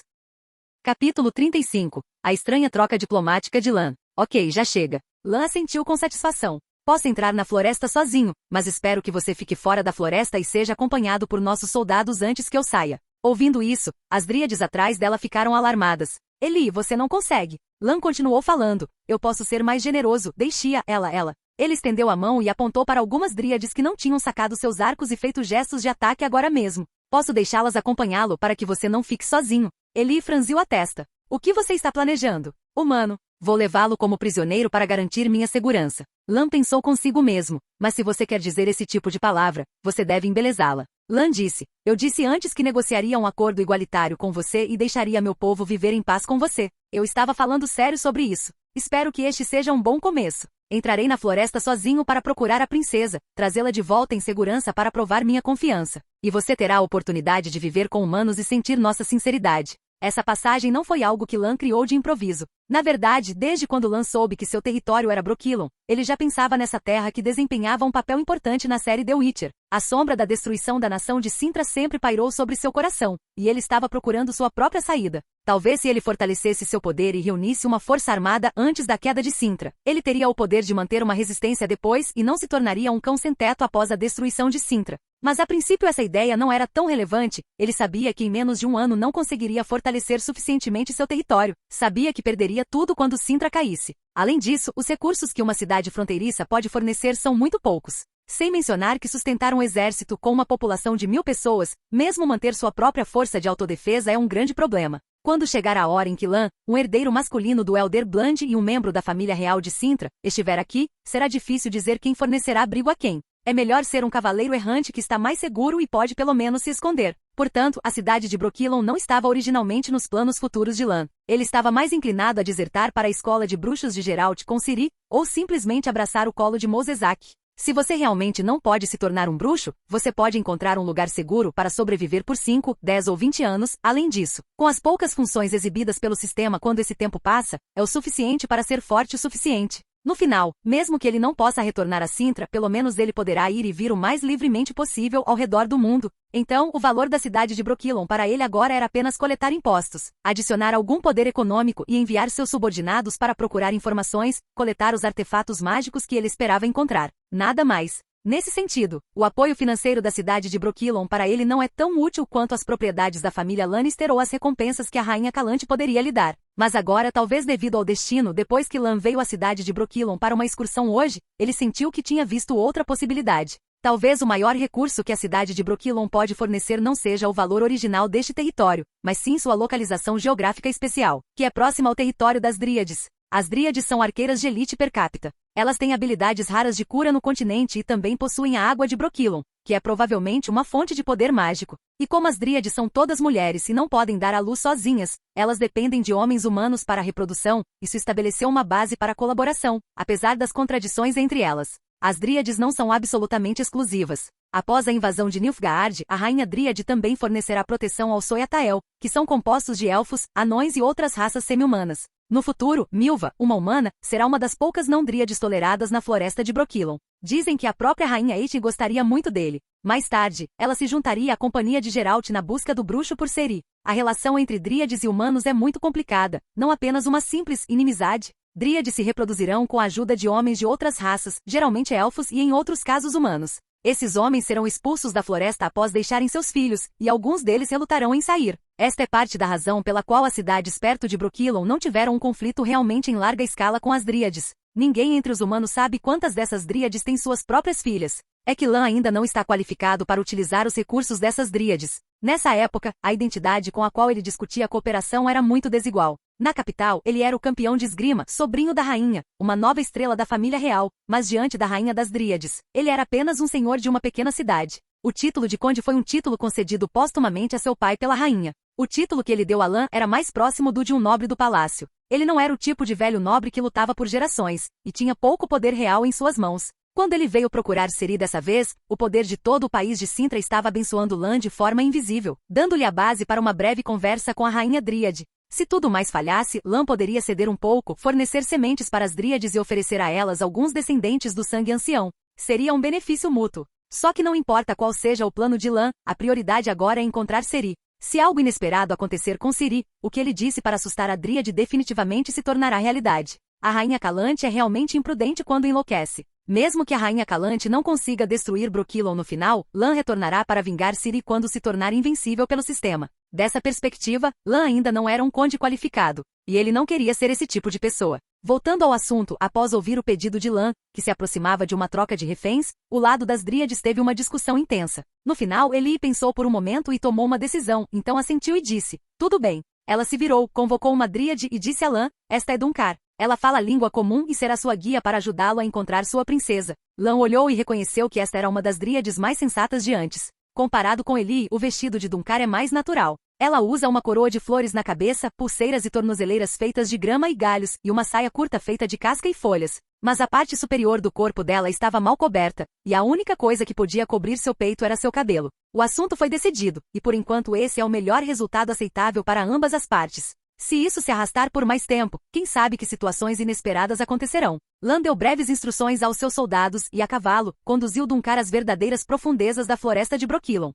Capítulo 35. A estranha troca diplomática de Lan. Ok, já chega. Lan assentiu com satisfação. Posso entrar na floresta sozinho, mas espero que você fique fora da floresta e seja acompanhado por nossos soldados antes que eu saia. Ouvindo isso, as dríades atrás dela ficaram alarmadas. Eli, você não consegue. Lan continuou falando. Eu posso ser mais generoso, deixe-a, ela. Ele estendeu a mão e apontou para algumas dríades que não tinham sacado seus arcos e feito gestos de ataque agora mesmo. Posso deixá-las acompanhá-lo para que você não fique sozinho. Eli franziu a testa. O que você está planejando? Humano. Vou levá-lo como prisioneiro para garantir minha segurança. Lan pensou consigo mesmo, mas se você quer dizer esse tipo de palavra, você deve embelezá-la. Lan disse: eu disse antes que negociaria um acordo igualitário com você e deixaria meu povo viver em paz com você. Eu estava falando sério sobre isso. Espero que este seja um bom começo. Entrarei na floresta sozinho para procurar a princesa, trazê-la de volta em segurança para provar minha confiança. E você terá a oportunidade de viver com humanos e sentir nossa sinceridade. Essa passagem não foi algo que Lan criou de improviso. Na verdade, desde quando Lan soube que seu território era Brokilon, ele já pensava nessa terra que desempenhava um papel importante na série The Witcher. A sombra da destruição da nação de Cintra sempre pairou sobre seu coração, e ele estava procurando sua própria saída. Talvez se ele fortalecesse seu poder e reunisse uma força armada antes da queda de Cintra, ele teria o poder de manter uma resistência depois e não se tornaria um cão sem teto após a destruição de Cintra. Mas a princípio essa ideia não era tão relevante, ele sabia que em menos de um ano não conseguiria fortalecer suficientemente seu território, sabia que perderia tudo quando Cintra caísse. Além disso, os recursos que uma cidade fronteiriça pode fornecer são muito poucos. Sem mencionar que sustentar um exército com uma população de 1000 pessoas, mesmo manter sua própria força de autodefesa é um grande problema. Quando chegar a hora em que Lan, um herdeiro masculino do Elder Bland e um membro da família real de Cintra, estiver aqui, será difícil dizer quem fornecerá abrigo a quem. É melhor ser um cavaleiro errante que está mais seguro e pode pelo menos se esconder. Portanto, a cidade de Brokilon não estava originalmente nos planos futuros de Lan. Ele estava mais inclinado a desertar para a escola de bruxos de Geralt com Ciri, ou simplesmente abraçar o colo de Mosezak. Se você realmente não pode se tornar um bruxo, você pode encontrar um lugar seguro para sobreviver por 5, 10 ou 20 anos. Além disso, com as poucas funções exibidas pelo sistema quando esse tempo passa, é o suficiente para ser forte o suficiente. No final, mesmo que ele não possa retornar a Cintra, pelo menos ele poderá ir e vir o mais livremente possível ao redor do mundo. Então, o valor da cidade de Brokilon para ele agora era apenas coletar impostos, adicionar algum poder econômico e enviar seus subordinados para procurar informações, coletar os artefatos mágicos que ele esperava encontrar. Nada mais. Nesse sentido, o apoio financeiro da cidade de Brokilon para ele não é tão útil quanto as propriedades da família Lannister ou as recompensas que a rainha Calante poderia lhe dar. Mas agora, talvez devido ao destino, depois que Lan veio à cidade de Brokilon para uma excursão hoje, ele sentiu que tinha visto outra possibilidade. Talvez o maior recurso que a cidade de Brokilon pode fornecer não seja o valor original deste território, mas sim sua localização geográfica especial, que é próxima ao território das Dríades. As Dríades são arqueiras de elite per capita. Elas têm habilidades raras de cura no continente e também possuem a água de Brokilon. que é provavelmente uma fonte de poder mágico. E como as dríades são todas mulheres e não podem dar à luz sozinhas, elas dependem de homens humanos para a reprodução, isso estabeleceu uma base para a colaboração, apesar das contradições entre elas. As dríades não são absolutamente exclusivas. Após a invasão de Nilfgaard, a rainha dríade também fornecerá proteção aos Soyatael, que são compostos de elfos, anões e outras raças semi-humanas. No futuro, Milva, uma humana, será uma das poucas não-dríades toleradas na floresta de Brokilon. Dizem que a própria rainha Eithne gostaria muito dele. Mais tarde, ela se juntaria à companhia de Geralt na busca do bruxo por Ciri. A relação entre dríades e humanos é muito complicada, não apenas uma simples inimizade. Dríades se reproduzirão com a ajuda de homens de outras raças, geralmente elfos e em outros casos humanos. Esses homens serão expulsos da floresta após deixarem seus filhos, e alguns deles relutarão em sair. Esta é parte da razão pela qual as cidades perto de Brokilon não tiveram um conflito realmente em larga escala com as dríades. Ninguém entre os humanos sabe quantas dessas dríades têm suas próprias filhas. É que Lan ainda não está qualificado para utilizar os recursos dessas dríades. Nessa época, a identidade com a qual ele discutia a cooperação era muito desigual. Na capital, ele era o campeão de esgrima, sobrinho da rainha, uma nova estrela da família real, mas diante da rainha das dríades, ele era apenas um senhor de uma pequena cidade. O título de conde foi um título concedido póstumamente a seu pai pela rainha. O título que ele deu a Lan era mais próximo do de um nobre do palácio. Ele não era o tipo de velho nobre que lutava por gerações, e tinha pouco poder real em suas mãos. Quando ele veio procurar Ciri dessa vez, o poder de todo o país de Cintra estava abençoando Lan de forma invisível, dando-lhe a base para uma breve conversa com a rainha dríade. Se tudo mais falhasse, Lan poderia ceder um pouco, fornecer sementes para as dríades e oferecer a elas alguns descendentes do sangue ancião. Seria um benefício mútuo. Só que não importa qual seja o plano de Lan, a prioridade agora é encontrar Ciri. Se algo inesperado acontecer com Ciri, o que ele disse para assustar a dríade definitivamente se tornará realidade. A rainha Calante é realmente imprudente quando enlouquece. Mesmo que a rainha Calante não consiga destruir Brokilon no final, Lan retornará para vingar Ciri quando se tornar invencível pelo sistema. Dessa perspectiva, Lan ainda não era um conde qualificado, e ele não queria ser esse tipo de pessoa. Voltando ao assunto, após ouvir o pedido de Lan, que se aproximava de uma troca de reféns, o lado das dríades teve uma discussão intensa. No final, Elie pensou por um momento e tomou uma decisão, então assentiu e disse, tudo bem. Ela se virou, convocou uma dríade e disse a Lan, esta é Dunkar. Ela fala língua comum e será sua guia para ajudá-lo a encontrar sua princesa. Lan olhou e reconheceu que esta era uma das dríades mais sensatas de antes. Comparado com Elie, o vestido de Dunkar é mais natural. Ela usa uma coroa de flores na cabeça, pulseiras e tornozeleiras feitas de grama e galhos, e uma saia curta feita de casca e folhas. Mas a parte superior do corpo dela estava mal coberta, e a única coisa que podia cobrir seu peito era seu cabelo. O assunto foi decidido, e por enquanto esse é o melhor resultado aceitável para ambas as partes. Se isso se arrastar por mais tempo, quem sabe que situações inesperadas acontecerão. Lan deu breves instruções aos seus soldados e, a cavalo, conduziu Dunkar às verdadeiras profundezas da floresta de Brokilon.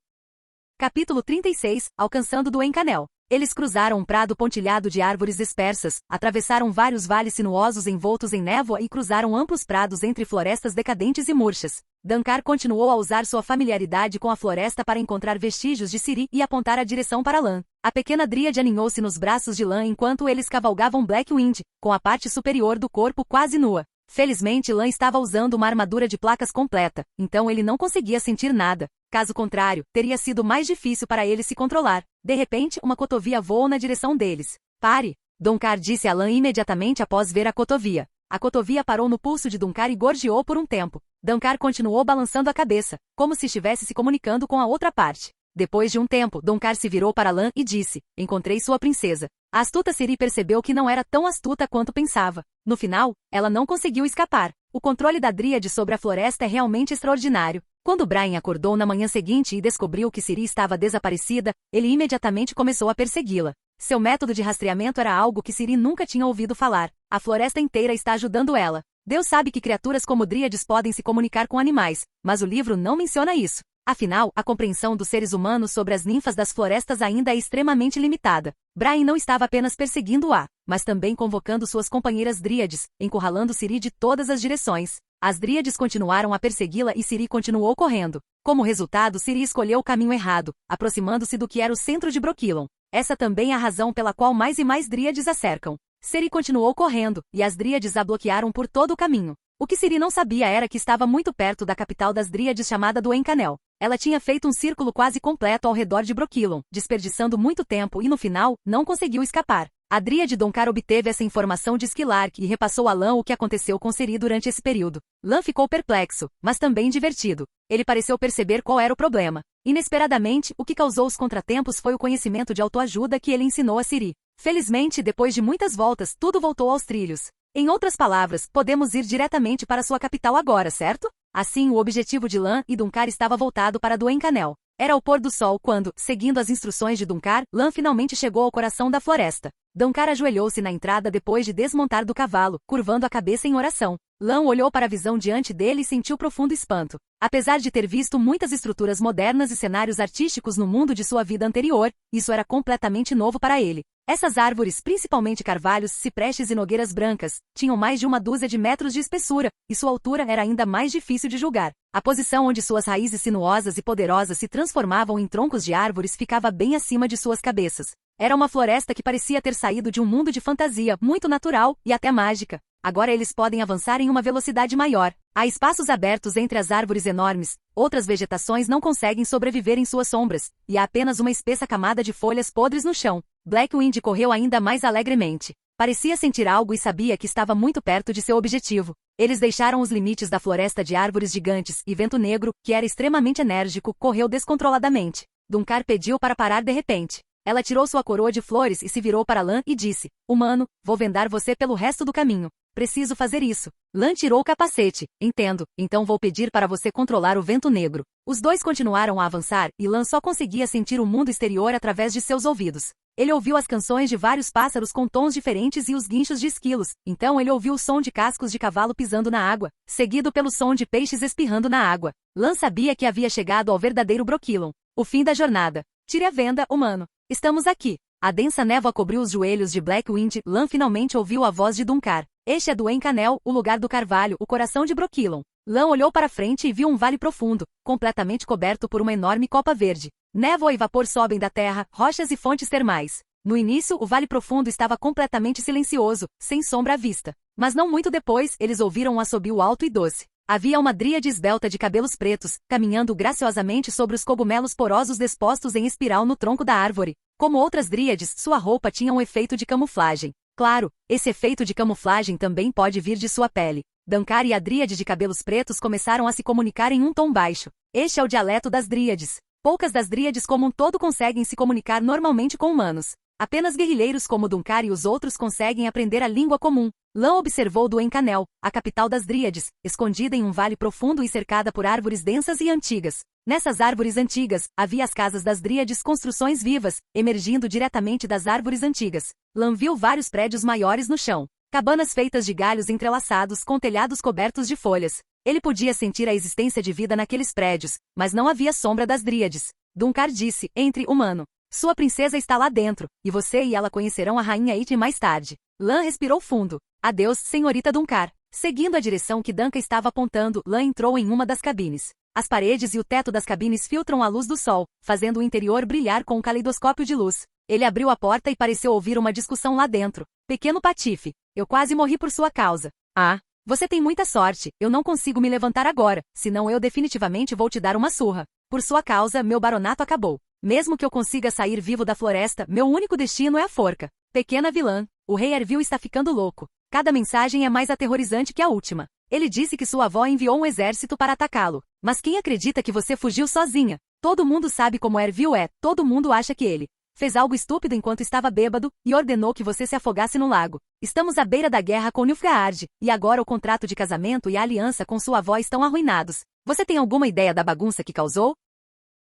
Capítulo 36, Alcançando do Encanel. Eles cruzaram um prado pontilhado de árvores dispersas, atravessaram vários vales sinuosos envoltos em névoa e cruzaram amplos prados entre florestas decadentes e murchas. Dunkar continuou a usar sua familiaridade com a floresta para encontrar vestígios de Ciri e apontar a direção para Lan. A pequena dríade aninhou-se nos braços de Lan enquanto eles cavalgavam Blackwind, com a parte superior do corpo quase nua. Felizmente Lan estava usando uma armadura de placas completa, então ele não conseguia sentir nada. Caso contrário, teria sido mais difícil para ele se controlar. De repente, uma cotovia voou na direção deles. Pare! Dunkar disse a Lan imediatamente após ver a cotovia. A cotovia parou no pulso de Dunkar e gorjeou por um tempo. Dunkar continuou balançando a cabeça, como se estivesse se comunicando com a outra parte. Depois de um tempo, Dunkar se virou para Lan e disse, encontrei sua princesa. A astuta Ciri percebeu que não era tão astuta quanto pensava. No final, ela não conseguiu escapar. O controle da dríade sobre a floresta é realmente extraordinário. Quando Brian acordou na manhã seguinte e descobriu que Ciri estava desaparecida, ele imediatamente começou a persegui-la. Seu método de rastreamento era algo que Ciri nunca tinha ouvido falar. A floresta inteira está ajudando ela. Deus sabe que criaturas como dríades podem se comunicar com animais, mas o livro não menciona isso. Afinal, a compreensão dos seres humanos sobre as ninfas das florestas ainda é extremamente limitada. Brian não estava apenas perseguindo-a, mas também convocando suas companheiras dríades, encurralando Ciri de todas as direções. As dríades continuaram a persegui-la e Ciri continuou correndo. Como resultado, Ciri escolheu o caminho errado, aproximando-se do que era o centro de Brokilon. Essa também é a razão pela qual mais e mais dríades a cercam. Ciri continuou correndo, e as dríades a bloquearam por todo o caminho. O que Ciri não sabia era que estava muito perto da capital das dríades chamada do Encanel. Ela tinha feito um círculo quase completo ao redor de Brokilon, desperdiçando muito tempo e no final, não conseguiu escapar. A Dríade Donkar obteve essa informação de Skylark e repassou a Lan o que aconteceu com Ciri durante esse período. Lan ficou perplexo, mas também divertido. Ele pareceu perceber qual era o problema. Inesperadamente, o que causou os contratempos foi o conhecimento de autoajuda que ele ensinou a Ciri. Felizmente, depois de muitas voltas, tudo voltou aos trilhos. Em outras palavras, podemos ir diretamente para sua capital agora, certo? Assim, o objetivo de Lan e Donkar estava voltado para Dwyncanel. Era o pôr do sol quando, seguindo as instruções de Donkar, Lan finalmente chegou ao coração da floresta. Donkar ajoelhou-se na entrada depois de desmontar do cavalo, curvando a cabeça em oração. Lan olhou para a visão diante dele e sentiu profundo espanto. Apesar de ter visto muitas estruturas modernas e cenários artísticos no mundo de sua vida anterior, isso era completamente novo para ele. Essas árvores, principalmente carvalhos, ciprestes e nogueiras brancas, tinham mais de 1 dúzia de metros de espessura, e sua altura era ainda mais difícil de julgar. A posição onde suas raízes sinuosas e poderosas se transformavam em troncos de árvores ficava bem acima de suas cabeças. Era uma floresta que parecia ter saído de um mundo de fantasia, muito natural e até mágica. Agora eles podem avançar em uma velocidade maior. Há espaços abertos entre as árvores enormes, outras vegetações não conseguem sobreviver em suas sombras, e há apenas uma espessa camada de folhas podres no chão. Blackwind correu ainda mais alegremente. Parecia sentir algo e sabia que estava muito perto de seu objetivo. Eles deixaram os limites da floresta de árvores gigantes, e Vento Negro, que era extremamente enérgico, correu descontroladamente. Donkar pediu para parar de repente. Ela tirou sua coroa de flores e se virou para Lan e disse: Humano, vou vendar você pelo resto do caminho. Preciso fazer isso. Lan tirou o capacete. Entendo, então vou pedir para você controlar o Vento Negro. Os dois continuaram a avançar, e Lan só conseguia sentir o mundo exterior através de seus ouvidos. Ele ouviu as canções de vários pássaros com tons diferentes e os guinchos de esquilos. Então ele ouviu o som de cascos de cavalo pisando na água, seguido pelo som de peixes espirrando na água. Lan sabia que havia chegado ao verdadeiro Brokilon. O fim da jornada. Tire a venda, humano. Estamos aqui. A densa névoa cobriu os joelhos de Blackwind. Lan finalmente ouviu a voz de Donkar. Este é Dwyncanel, o lugar do carvalho, o coração de Brokilon. Lan olhou para frente e viu um vale profundo, completamente coberto por uma enorme copa verde. Névoa e vapor sobem da terra, rochas e fontes termais. No início, o vale profundo estava completamente silencioso, sem sombra à vista. Mas não muito depois, eles ouviram um assobio alto e doce. Havia uma dríade esbelta de cabelos pretos, caminhando graciosamente sobre os cogumelos porosos dispostos em espiral no tronco da árvore. Como outras dríades, sua roupa tinha um efeito de camuflagem. Claro, esse efeito de camuflagem também pode vir de sua pele. Donkar e a dríade de cabelos pretos começaram a se comunicar em um tom baixo. Este é o dialeto das dríades. Poucas das dríades como um todo conseguem se comunicar normalmente com humanos. Apenas guerrilheiros como Donkar e os outros conseguem aprender a língua comum. Lan observou Dwyncanel, a capital das dríades, escondida em um vale profundo e cercada por árvores densas e antigas. Nessas árvores antigas, havia as casas das dríades, construções vivas, emergindo diretamente das árvores antigas. Lan viu vários prédios maiores no chão. Cabanas feitas de galhos entrelaçados com telhados cobertos de folhas. Ele podia sentir a existência de vida naqueles prédios, mas não havia sombra das dríades. Donkar disse: Entre, humano. Sua princesa está lá dentro, e você e ela conhecerão a rainha Iti mais tarde. Lan respirou fundo. Adeus, senhorita Donkar. Seguindo a direção que Duncan estava apontando, Lan entrou em uma das cabines. As paredes e o teto das cabines filtram a luz do sol, fazendo o interior brilhar com um caleidoscópio de luz. Ele abriu a porta e pareceu ouvir uma discussão lá dentro. Pequeno patife, eu quase morri por sua causa. Ah, você tem muita sorte, eu não consigo me levantar agora, senão eu definitivamente vou te dar uma surra. Por sua causa, meu baronato acabou. Mesmo que eu consiga sair vivo da floresta, meu único destino é a forca. Pequena vilã, o rei Ervil está ficando louco. Cada mensagem é mais aterrorizante que a última. Ele disse que sua avó enviou um exército para atacá-lo. Mas quem acredita que você fugiu sozinha? Todo mundo sabe como Ervil é, todo mundo acha que ele fez algo estúpido enquanto estava bêbado, e ordenou que você se afogasse no lago. Estamos à beira da guerra com Nilfgaard, e agora o contrato de casamento e a aliança com sua avó estão arruinados. Você tem alguma ideia da bagunça que causou?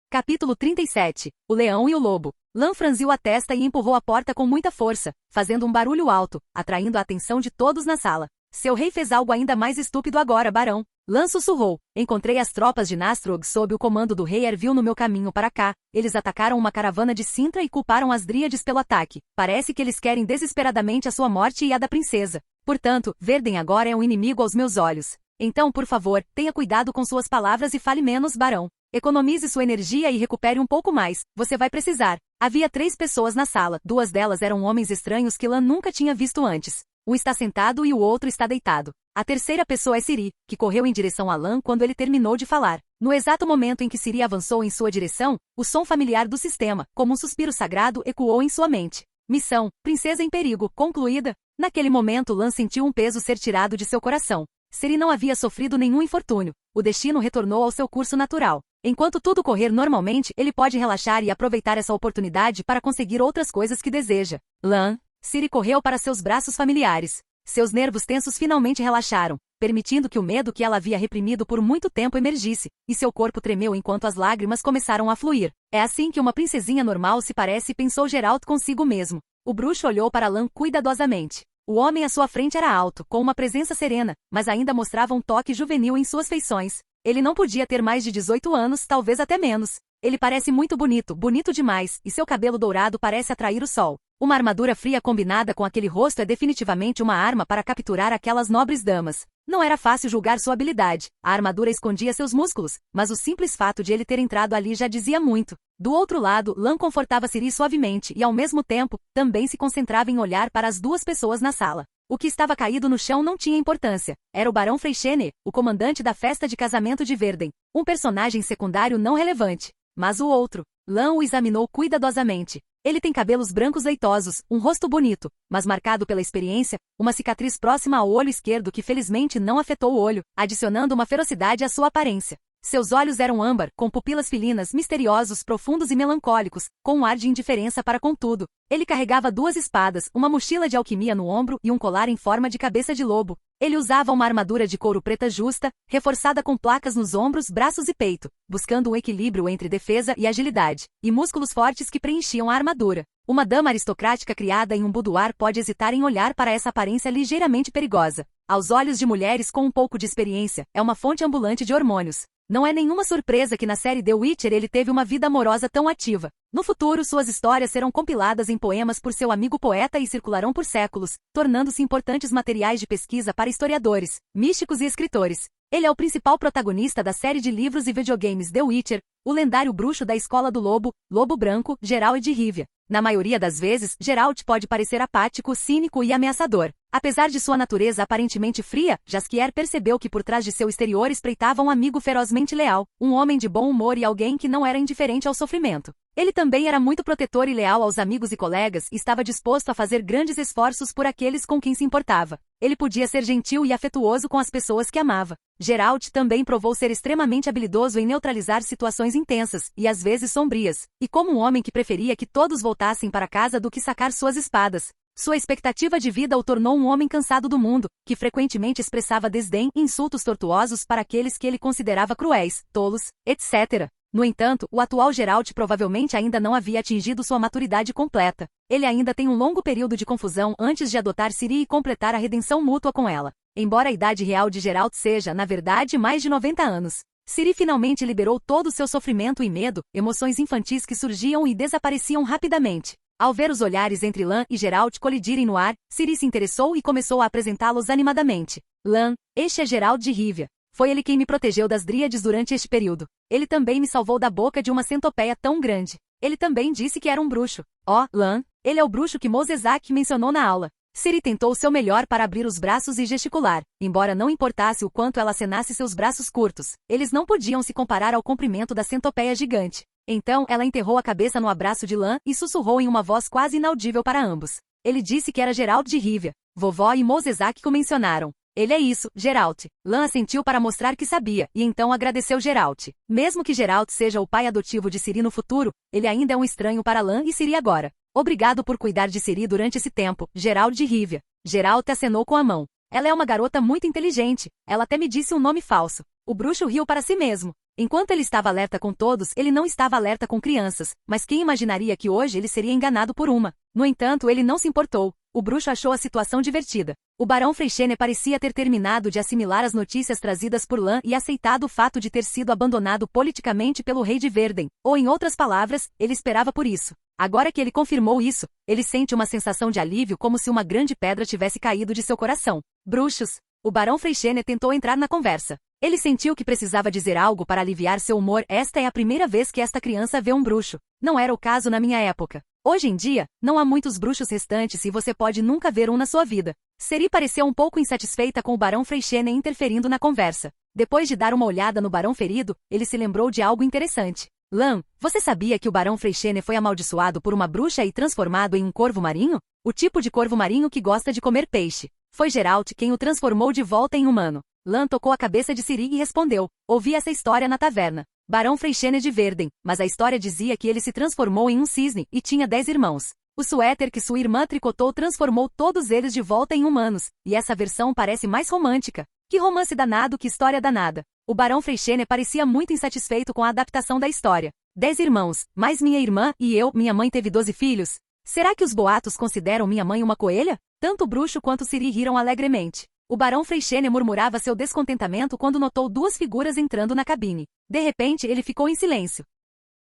Capítulo 37. O Leão e o Lobo. Lan franziu a testa e empurrou a porta com muita força, fazendo um barulho alto, atraindo a atenção de todos na sala. Seu rei fez algo ainda mais estúpido agora, barão. Lan sussurrou. Encontrei as tropas de Nastrog sob o comando do rei Ervil no meu caminho para cá. Eles atacaram uma caravana de Sintra e culparam as dríades pelo ataque. Parece que eles querem desesperadamente a sua morte e a da princesa. Portanto, Verden agora é um inimigo aos meus olhos. Então, por favor, tenha cuidado com suas palavras e fale menos, barão. Economize sua energia e recupere um pouco mais. Você vai precisar. Havia 3 pessoas na sala. 2 delas eram homens estranhos que Lan nunca tinha visto antes. Um está sentado e o outro está deitado. A terceira pessoa é Ciri, que correu em direção a Lan quando ele terminou de falar. No exato momento em que Ciri avançou em sua direção, o som familiar do sistema, como um suspiro sagrado, ecoou em sua mente. Missão, Princesa em Perigo, concluída. Naquele momento Lan sentiu um peso ser tirado de seu coração. Ciri não havia sofrido nenhum infortúnio. O destino retornou ao seu curso natural. Enquanto tudo correr normalmente, ele pode relaxar e aproveitar essa oportunidade para conseguir outras coisas que deseja. Lan. Ciri correu para seus braços familiares. Seus nervos tensos finalmente relaxaram, permitindo que o medo que ela havia reprimido por muito tempo emergisse, e seu corpo tremeu enquanto as lágrimas começaram a fluir. É assim que uma princesinha normal se parece, pensou Geralt consigo mesmo. O bruxo olhou para Lan cuidadosamente. O homem à sua frente era alto, com uma presença serena, mas ainda mostrava um toque juvenil em suas feições. Ele não podia ter mais de 18 anos, talvez até menos. Ele parece muito bonito, bonito demais, e seu cabelo dourado parece atrair o sol. Uma armadura fria combinada com aquele rosto é definitivamente uma arma para capturar aquelas nobres damas. Não era fácil julgar sua habilidade. A armadura escondia seus músculos, mas o simples fato de ele ter entrado ali já dizia muito. Do outro lado, Lan confortava Ciri suavemente e, ao mesmo tempo, também se concentrava em olhar para as duas pessoas na sala. O que estava caído no chão não tinha importância. Era o Barão Freixene, o comandante da festa de casamento de Verden. Um personagem secundário não relevante. Mas o outro. Lan o examinou cuidadosamente. Ele tem cabelos brancos leitosos, um rosto bonito, mas marcado pela experiência, uma cicatriz próxima ao olho esquerdo que felizmente não afetou o olho, adicionando uma ferocidade à sua aparência. Seus olhos eram âmbar, com pupilas filinas, misteriosos, profundos e melancólicos, com um ar de indiferença para com tudo. Ele carregava duas espadas, uma mochila de alquimia no ombro e um colar em forma de cabeça de lobo. Ele usava uma armadura de couro preta justa, reforçada com placas nos ombros, braços e peito, buscando um equilíbrio entre defesa e agilidade, e músculos fortes que preenchiam a armadura. Uma dama aristocrática criada em um boudoir pode hesitar em olhar para essa aparência ligeiramente perigosa. Aos olhos de mulheres com um pouco de experiência, é uma fonte ambulante de hormônios. Não é nenhuma surpresa que na série The Witcher ele teve uma vida amorosa tão ativa. No futuro, suas histórias serão compiladas em poemas por seu amigo poeta e circularão por séculos, tornando-se importantes materiais de pesquisa para historiadores, místicos e escritores. Ele é o principal protagonista da série de livros e videogames The Witcher, o lendário bruxo da Escola do Lobo, Lobo Branco, Geralt de Rivia. Na maioria das vezes, Geralt pode parecer apático, cínico e ameaçador. Apesar de sua natureza aparentemente fria, Jaskier percebeu que por trás de seu exterior espreitava um amigo ferozmente leal, um homem de bom humor e alguém que não era indiferente ao sofrimento. Ele também era muito protetor e leal aos amigos e colegas e estava disposto a fazer grandes esforços por aqueles com quem se importava. Ele podia ser gentil e afetuoso com as pessoas que amava. Geralt também provou ser extremamente habilidoso em neutralizar situações intensas e às vezes sombrias, e como um homem que preferia que todos voltassem para casa do que sacar suas espadas. Sua expectativa de vida o tornou um homem cansado do mundo, que frequentemente expressava desdém e insultos tortuosos para aqueles que ele considerava cruéis, tolos, etc. No entanto, o atual Geralt provavelmente ainda não havia atingido sua maturidade completa. Ele ainda tem um longo período de confusão antes de adotar Ciri e completar a redenção mútua com ela. Embora a idade real de Geralt seja, na verdade, mais de 90 anos. Ciri finalmente liberou todo o seu sofrimento e medo, emoções infantis que surgiam e desapareciam rapidamente. Ao ver os olhares entre Lan e Geralt colidirem no ar, Ciri se interessou e começou a apresentá-los animadamente. Lan, este é Geralt de Rivia. Foi ele quem me protegeu das dríades durante este período. Ele também me salvou da boca de uma centopeia tão grande. Ele também disse que era um bruxo. Oh, Lan, ele é o bruxo que Mosezak mencionou na aula. Ciri tentou o seu melhor para abrir os braços e gesticular. Embora não importasse o quanto ela acenasse seus braços curtos, eles não podiam se comparar ao comprimento da centopeia gigante. Então ela enterrou a cabeça no abraço de Lan e sussurrou em uma voz quase inaudível para ambos. Ele disse que era Geralt de Rivia. Vovó e Mosezak o mencionaram. Ele é isso, Geralt. Lan assentiu para mostrar que sabia, e então agradeceu Geralt. Mesmo que Geralt seja o pai adotivo de Ciri no futuro, ele ainda é um estranho para Lan e Ciri agora. Obrigado por cuidar de Ciri durante esse tempo, Geralt de Rivia. Geralt acenou com a mão. Ela é uma garota muito inteligente. Ela até me disse um nome falso. O bruxo riu para si mesmo. Enquanto ele estava alerta com todos, ele não estava alerta com crianças, mas quem imaginaria que hoje ele seria enganado por uma? No entanto, ele não se importou. O bruxo achou a situação divertida. O Barão Freixene parecia ter terminado de assimilar as notícias trazidas por Lan e aceitado o fato de ter sido abandonado politicamente pelo rei de Verden, ou em outras palavras, ele esperava por isso. Agora que ele confirmou isso, ele sente uma sensação de alívio como se uma grande pedra tivesse caído de seu coração. Bruxos. O Barão Freixene tentou entrar na conversa. Ele sentiu que precisava dizer algo para aliviar seu humor. Esta é a primeira vez que esta criança vê um bruxo. Não era o caso na minha época. Hoje em dia, não há muitos bruxos restantes e você pode nunca ver um na sua vida. Ciri pareceu um pouco insatisfeita com o Barão Freixene interferindo na conversa. Depois de dar uma olhada no Barão ferido, ele se lembrou de algo interessante. Lan, você sabia que o Barão Freixene foi amaldiçoado por uma bruxa e transformado em um corvo marinho? O tipo de corvo marinho que gosta de comer peixe. Foi Geralt quem o transformou de volta em humano. Lan tocou a cabeça de Ciri e respondeu. Ouvi essa história na taverna. Barão Freixene de Verden, mas a história dizia que ele se transformou em um cisne e tinha 10 irmãos. O suéter que sua irmã tricotou transformou todos eles de volta em humanos, e essa versão parece mais romântica. Que romance danado, que história danada. O Barão Freixene parecia muito insatisfeito com a adaptação da história. 10 irmãos, mais minha irmã e eu, minha mãe teve 12 filhos? Será que os boatos consideram minha mãe uma coelha? Tanto o bruxo quanto Ciri riram alegremente. O Barão Freixene murmurava seu descontentamento quando notou 2 figuras entrando na cabine. De repente ele ficou em silêncio.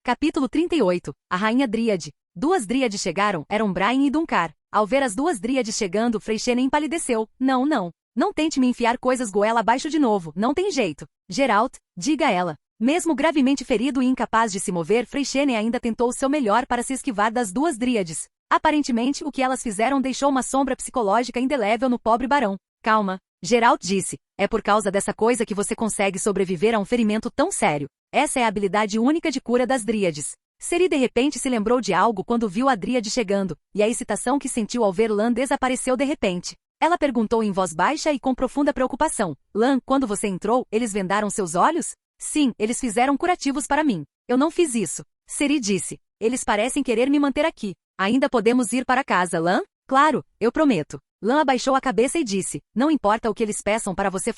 Capítulo 38. A Rainha Dríade. 2 dríades chegaram, eram Brian e Duncar. Ao ver as 2 dríades chegando, Freixene empalideceu. Não, não. Não tente me enfiar coisas goela abaixo de novo, não tem jeito. Geralt, diga a ela. Mesmo gravemente ferido e incapaz de se mover, Freixene ainda tentou o seu melhor para se esquivar das 2 dríades. Aparentemente, o que elas fizeram deixou uma sombra psicológica indelével no pobre barão. Calma, Geralt disse. É por causa dessa coisa que você consegue sobreviver a um ferimento tão sério. Essa é a habilidade única de cura das dríades. Ciri de repente se lembrou de algo quando viu a dríade chegando, e a excitação que sentiu ao ver Lan desapareceu de repente. Ela perguntou em voz baixa e com profunda preocupação. Lan, quando você entrou, eles vendaram seus olhos? Sim, eles fizeram curativos para mim. Eu não fiz isso. Ciri disse. Eles parecem querer me manter aqui. Ainda podemos ir para casa, Lan? Claro, eu prometo. Lan abaixou a cabeça e disse. Não importa o que eles peçam para você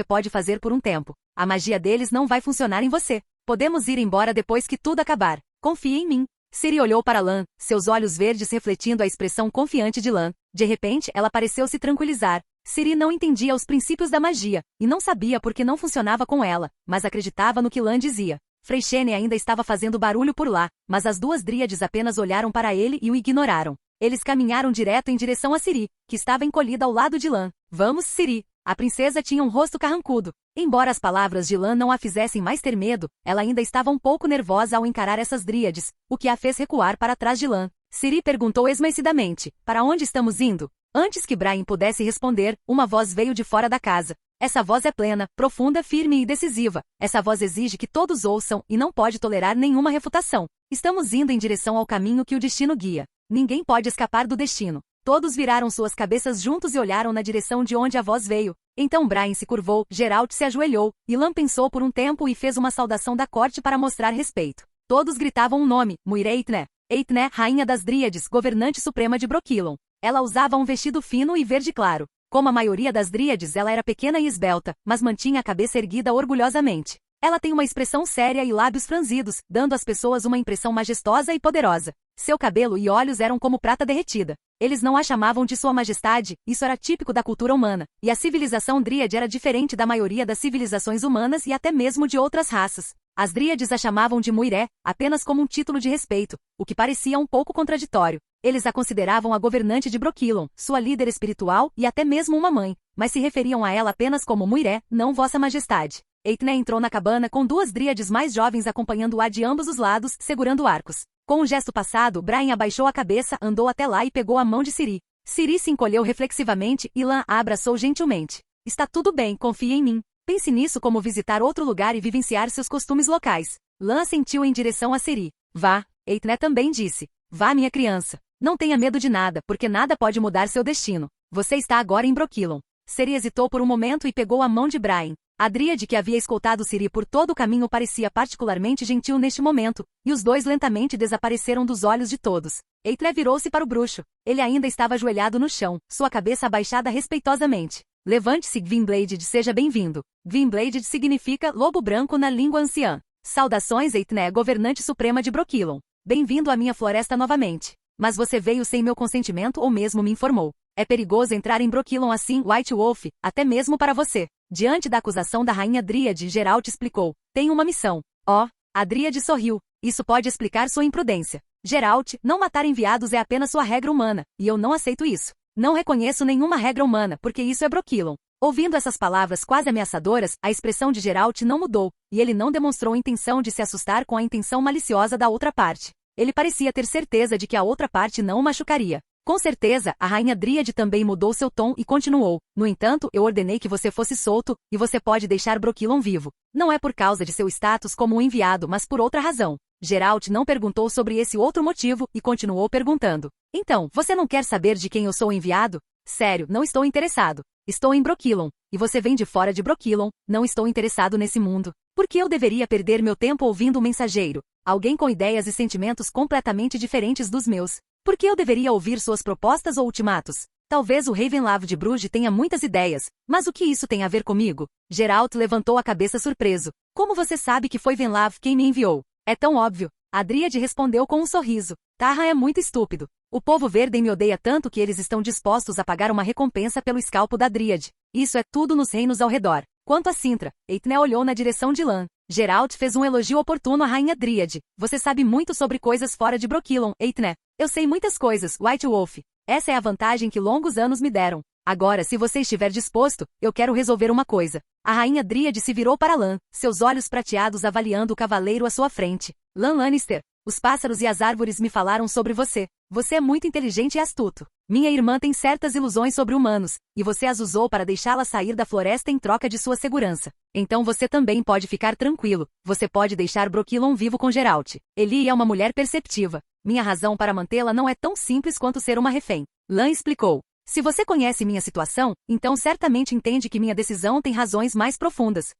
pode fazer por um tempo. A magia deles não vai funcionar em você. Podemos ir embora depois que tudo acabar. Confie em mim. Ciri olhou para Lan, seus olhos verdes refletindo a expressão confiante de Lan. De repente, ela pareceu se tranquilizar. Ciri não entendia os princípios da magia, e não sabia por que não funcionava com ela, mas acreditava no que Lan dizia. Freixene ainda estava fazendo barulho por lá, mas as 2 dríades apenas olharam para ele e o ignoraram. Eles caminharam direto em direção a Ciri, que estava encolhida ao lado de Lan. Vamos, Ciri. A princesa tinha um rosto carrancudo. Embora as palavras de Lan não a fizessem mais ter medo, ela ainda estava um pouco nervosa ao encarar essas dríades, o que a fez recuar para trás de Lan. Ciri perguntou esmaecidamente, para onde estamos indo? Antes que Brian pudesse responder, uma voz veio de fora da casa. Essa voz é plena, profunda, firme e decisiva. Essa voz exige que todos ouçam e não pode tolerar nenhuma refutação. Estamos indo em direção ao caminho que o destino guia. Ninguém pode escapar do destino. Todos viraram suas cabeças juntos e olharam na direção de onde a voz veio. Então Brian se curvou, Geralt se ajoelhou, e Lan pensou por um tempo e fez uma saudação da corte para mostrar respeito. Todos gritavam um nome, Muir Eithne. Eithne, rainha das dríades, governante suprema de Brokilon. Ela usava um vestido fino e verde claro. Como a maioria das dríades, ela era pequena e esbelta, mas mantinha a cabeça erguida orgulhosamente. Ela tem uma expressão séria e lábios franzidos, dando às pessoas uma impressão majestosa e poderosa. Seu cabelo e olhos eram como prata derretida. Eles não a chamavam de Sua Majestade, isso era típico da cultura humana, e a civilização dríade era diferente da maioria das civilizações humanas e até mesmo de outras raças. As dríades a chamavam de Muiré, apenas como um título de respeito, o que parecia um pouco contraditório. Eles a consideravam a governante de Brokilon, sua líder espiritual e até mesmo uma mãe, mas se referiam a ela apenas como Muiré, não Vossa Majestade. Eithne entrou na cabana com 2 dríades mais jovens acompanhando-a de ambos os lados, segurando arcos. Com um gesto passado, Brian abaixou a cabeça, andou até lá e pegou a mão de Ciri. Ciri se encolheu reflexivamente e Lan a abraçou gentilmente. Está tudo bem, confie em mim. Pense nisso como visitar outro lugar e vivenciar seus costumes locais. Lan assentiu em direção a Ciri. Vá, Eithne também disse. Vá, minha criança. Não tenha medo de nada, porque nada pode mudar seu destino. Você está agora em Brokilon. Ciri hesitou por um momento e pegou a mão de Brian. A dríade que havia escoltado Ciri por todo o caminho parecia particularmente gentil neste momento, e os dois lentamente desapareceram dos olhos de todos. Eithne virou-se para o bruxo. Ele ainda estava ajoelhado no chão, sua cabeça abaixada respeitosamente. Levante-se, Gwynbladed, seja bem-vindo. Gwynbladed significa lobo branco na língua anciã. Saudações, Eithne, governante suprema de Brokilon. Bem-vindo à minha floresta novamente. Mas você veio sem meu consentimento ou mesmo me informou. É perigoso entrar em Brokilon assim, White Wolf, até mesmo para você. Diante da acusação da rainha Dríade, Geralt explicou. Tenho uma missão. Oh, a Dríade sorriu. Isso pode explicar sua imprudência. Geralt, não matar enviados é apenas sua regra humana, e eu não aceito isso. Não reconheço nenhuma regra humana, porque isso é Brokilon. Ouvindo essas palavras quase ameaçadoras, a expressão de Geralt não mudou, e ele não demonstrou intenção de se assustar com a intenção maliciosa da outra parte. Ele parecia ter certeza de que a outra parte não o machucaria. Com certeza, a rainha Dríade também mudou seu tom e continuou. No entanto, eu ordenei que você fosse solto, e você pode deixar Brokilon vivo. Não é por causa de seu status como um enviado, mas por outra razão. Geralt não perguntou sobre esse outro motivo e continuou perguntando. Então, você não quer saber de quem eu sou enviado? Sério, não estou interessado. Estou em Brokilon, e você vem de fora de Brokilon, não estou interessado nesse mundo. Por que eu deveria perder meu tempo ouvindo um mensageiro? Alguém com ideias e sentimentos completamente diferentes dos meus. Por que eu deveria ouvir suas propostas ou ultimatos? Talvez o Ravenloft de Bruges tenha muitas ideias, mas o que isso tem a ver comigo? Geralt levantou a cabeça surpreso. Como você sabe que foi Venlav quem me enviou? É tão óbvio. A Dríade respondeu com um sorriso. Tarra é muito estúpido. O povo Verden me odeia tanto que eles estão dispostos a pagar uma recompensa pelo escalpo da Dríade. Isso é tudo nos reinos ao redor. Quanto a Cintra, Eithne olhou na direção de Lan. Geralt fez um elogio oportuno à rainha Dríade. Você sabe muito sobre coisas fora de Brokilon, Eithne. Eu sei muitas coisas, White Wolf. Essa é a vantagem que longos anos me deram. Agora, se você estiver disposto, eu quero resolver uma coisa. A rainha Dríade se virou para Lan, seus olhos prateados avaliando o cavaleiro à sua frente. Lan Lannister, os pássaros e as árvores me falaram sobre você. Você é muito inteligente e astuto. Minha irmã tem certas ilusões sobre humanos, e você as usou para deixá-la sair da floresta em troca de sua segurança. Então você também pode ficar tranquilo. Você pode deixar Brokilon vivo com Geralt. Elie é uma mulher perceptiva. Minha razão para mantê-la não é tão simples quanto ser uma refém. Lan explicou. Se você conhece minha situação, então certamente entende que minha decisão tem razões mais profundas.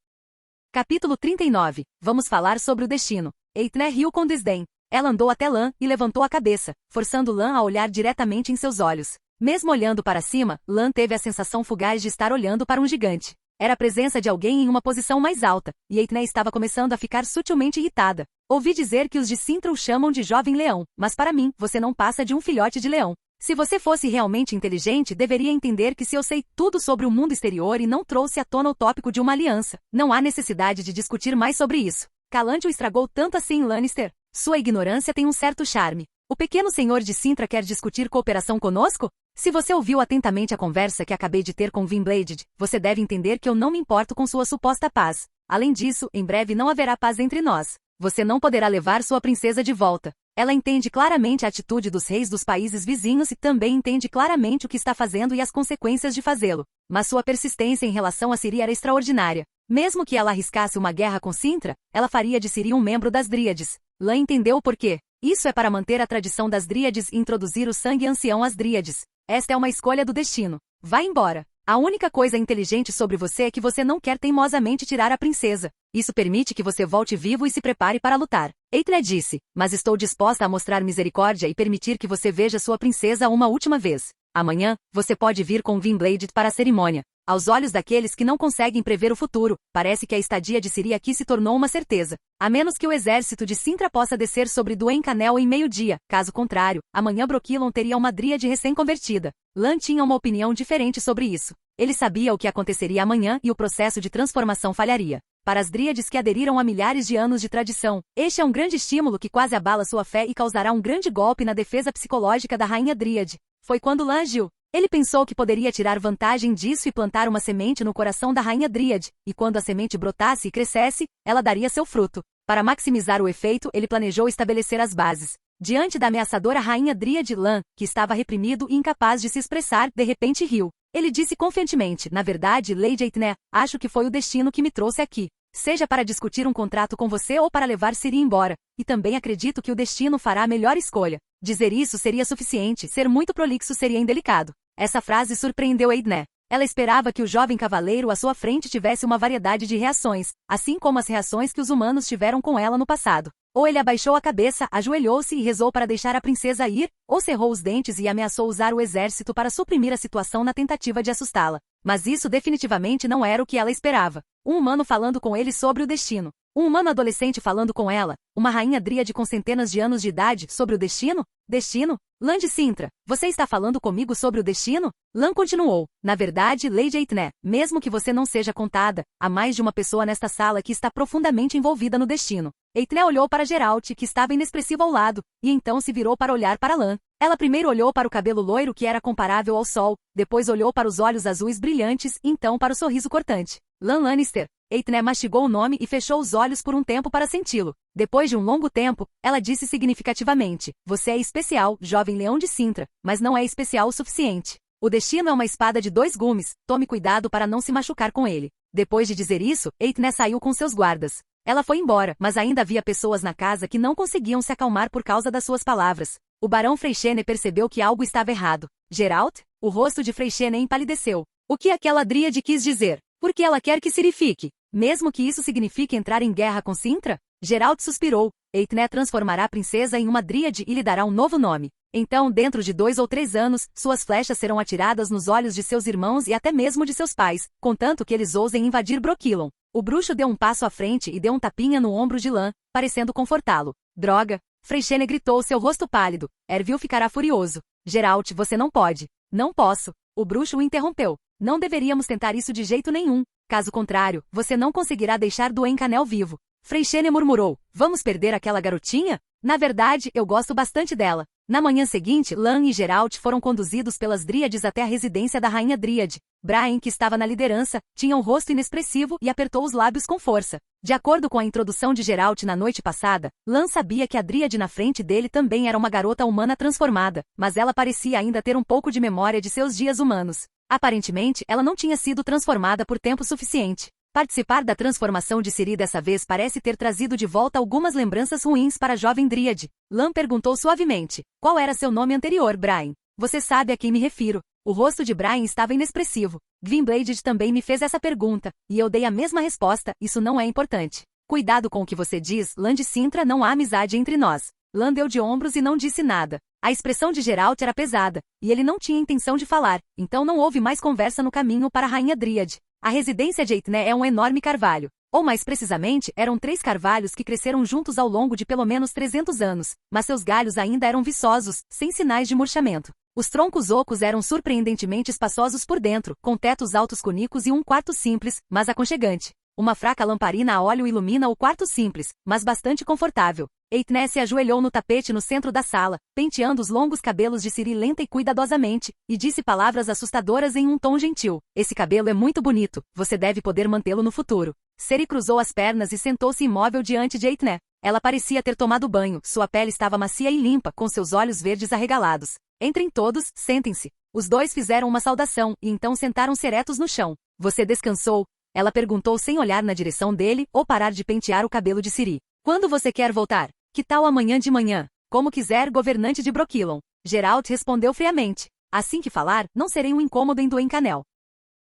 Capítulo 39. Vamos falar sobre o destino. Eithne riu com desdém. Ela andou até Lan e levantou a cabeça, forçando Lan a olhar diretamente em seus olhos. Mesmo olhando para cima, Lan teve a sensação fugaz de estar olhando para um gigante. Era a presença de alguém em uma posição mais alta, e Eithne estava começando a ficar sutilmente irritada. Ouvi dizer que os de Cintra o chamam de jovem leão, mas para mim, você não passa de um filhote de leão. Se você fosse realmente inteligente, deveria entender que se eu sei tudo sobre o mundo exterior e não trouxe à tona o tópico de uma aliança, não há necessidade de discutir mais sobre isso. Calante o estragou tanto assim, Lannister? Sua ignorância tem um certo charme. O pequeno senhor de Cintra quer discutir cooperação conosco? Se você ouviu atentamente a conversa que acabei de ter com Vinbladed, você deve entender que eu não me importo com sua suposta paz. Além disso, em breve não haverá paz entre nós. Você não poderá levar sua princesa de volta. Ela entende claramente a atitude dos reis dos países vizinhos e também entende claramente o que está fazendo e as consequências de fazê-lo. Mas sua persistência em relação a Ciri era extraordinária. Mesmo que ela arriscasse uma guerra com Cintra, ela faria de Ciri um membro das Dríades. Lan entendeu o porquê. Isso é para manter a tradição das Dríades e introduzir o sangue ancião às Dríades. Esta é uma escolha do destino. Vá embora. A única coisa inteligente sobre você é que você não quer teimosamente tirar a princesa. Isso permite que você volte vivo e se prepare para lutar. Eithne disse, mas estou disposta a mostrar misericórdia e permitir que você veja sua princesa uma última vez. Amanhã, você pode vir com Vinbladed para a cerimônia. Aos olhos daqueles que não conseguem prever o futuro, parece que a estadia de Ciri aqui se tornou uma certeza. A menos que o exército de Cintra possa descer sobre Duen Canel em meio-dia, caso contrário, amanhã Brokilon teria uma Dríade recém-convertida. Lan tinha uma opinião diferente sobre isso. Ele sabia o que aconteceria amanhã e o processo de transformação falharia. Para as Dríades que aderiram a milhares de anos de tradição, este é um grande estímulo que quase abala sua fé e causará um grande golpe na defesa psicológica da rainha Dríade. Foi quando Lan agiu. Ele pensou que poderia tirar vantagem disso e plantar uma semente no coração da rainha Dríade, e quando a semente brotasse e crescesse, ela daria seu fruto. Para maximizar o efeito, ele planejou estabelecer as bases. Diante da ameaçadora rainha Dríade, Lan, que estava reprimido e incapaz de se expressar, de repente riu. Ele disse confiantemente, na verdade, Lady Eithne, acho que foi o destino que me trouxe aqui. Seja para discutir um contrato com você ou para levar Ciri embora. E também acredito que o destino fará a melhor escolha. Dizer isso seria suficiente, ser muito prolixo seria indelicado. Essa frase surpreendeu Eithne. Ela esperava que o jovem cavaleiro à sua frente tivesse uma variedade de reações, assim como as reações que os humanos tiveram com ela no passado. Ou ele abaixou a cabeça, ajoelhou-se e rezou para deixar a princesa ir, ou cerrou os dentes e ameaçou usar o exército para suprimir a situação na tentativa de assustá-la. Mas isso definitivamente não era o que ela esperava. Um humano falando com ele sobre o destino. Um humano adolescente falando com ela. Uma rainha Dríade com centenas de anos de idade sobre o destino? Destino? Lan de Cintra, você está falando comigo sobre o destino? Lan continuou. Na verdade, Lady Eithne, mesmo que você não seja contada, há mais de uma pessoa nesta sala que está profundamente envolvida no destino. Eithne olhou para Geralt, que estava inexpressivo ao lado, e então se virou para olhar para Lan. Ela primeiro olhou para o cabelo loiro que era comparável ao sol, depois olhou para os olhos azuis brilhantes e então para o sorriso cortante. Lan Lannister. Eithne mastigou o nome e fechou os olhos por um tempo para senti-lo. Depois de um longo tempo, ela disse significativamente: você é especial, jovem leão de Cintra, mas não é especial o suficiente. O destino é uma espada de 2 gumes, tome cuidado para não se machucar com ele. Depois de dizer isso, Eithne saiu com seus guardas. Ela foi embora, mas ainda havia pessoas na casa que não conseguiam se acalmar por causa das suas palavras. O barão Freixene percebeu que algo estava errado. Geralt? O rosto de Freixene empalideceu. O que aquela dríade quis dizer? Por que ela quer que Ciri fique? Mesmo que isso signifique entrar em guerra com Cintra? Geralt suspirou. Eithne transformará a princesa em uma dríade e lhe dará um novo nome. Então, dentro de 2 ou 3 anos, suas flechas serão atiradas nos olhos de seus irmãos e até mesmo de seus pais, contanto que eles ousem invadir Brokilon. O bruxo deu um passo à frente e deu um tapinha no ombro de Lan, parecendo confortá-lo. Droga! Freixene gritou, seu rosto pálido. Ervil ficará furioso. Geralt, você não pode. Não posso. O bruxo o interrompeu. Não deveríamos tentar isso de jeito nenhum. Caso contrário, você não conseguirá deixar Dwayne Canel vivo. Freixene murmurou. Vamos perder aquela garotinha? Na verdade, eu gosto bastante dela. Na manhã seguinte, Lan e Geralt foram conduzidos pelas dríades até a residência da rainha dríade. Brian, que estava na liderança, tinha um rosto inexpressivo e apertou os lábios com força. De acordo com a introdução de Geralt na noite passada, Lan sabia que a dríade na frente dele também era uma garota humana transformada, mas ela parecia ainda ter um pouco de memória de seus dias humanos. Aparentemente, ela não tinha sido transformada por tempo suficiente. Participar da transformação de Ciri dessa vez parece ter trazido de volta algumas lembranças ruins para a jovem dríade. Lan perguntou suavemente. Qual era seu nome anterior, Brian? Você sabe a quem me refiro. O rosto de Brian estava inexpressivo. Gwynbladed também me fez essa pergunta, e eu dei a mesma resposta, isso não é importante. Cuidado com o que você diz, Lan de Cintra, não há amizade entre nós. Lan deu de ombros e não disse nada. A expressão de Geralt era pesada, e ele não tinha intenção de falar, então não houve mais conversa no caminho para a rainha dríade. A residência de Eithne é um enorme carvalho. Ou mais precisamente, eram 3 carvalhos que cresceram juntos ao longo de pelo menos 300 anos, mas seus galhos ainda eram viçosos, sem sinais de murchamento. Os troncos ocos eram surpreendentemente espaçosos por dentro, com tetos altos cônicos e um quarto simples, mas aconchegante. Uma fraca lamparina a óleo ilumina o quarto simples, mas bastante confortável. Eithne se ajoelhou no tapete no centro da sala, penteando os longos cabelos de Ciri lenta e cuidadosamente, e disse palavras assustadoras em um tom gentil. Esse cabelo é muito bonito, você deve poder mantê-lo no futuro. Ciri cruzou as pernas e sentou-se imóvel diante de Eithne. Ela parecia ter tomado banho, sua pele estava macia e limpa, com seus olhos verdes arregalados. Entrem todos, sentem-se. Os 2 fizeram uma saudação, e então sentaram-se eretos no chão. Você descansou? Ela perguntou sem olhar na direção dele ou parar de pentear o cabelo de Ciri. Quando você quer voltar? Que tal amanhã de manhã? Como quiser, governante de Brokilon. Geralt respondeu friamente. Assim que falar, não serei um incômodo em Dwayne Canel.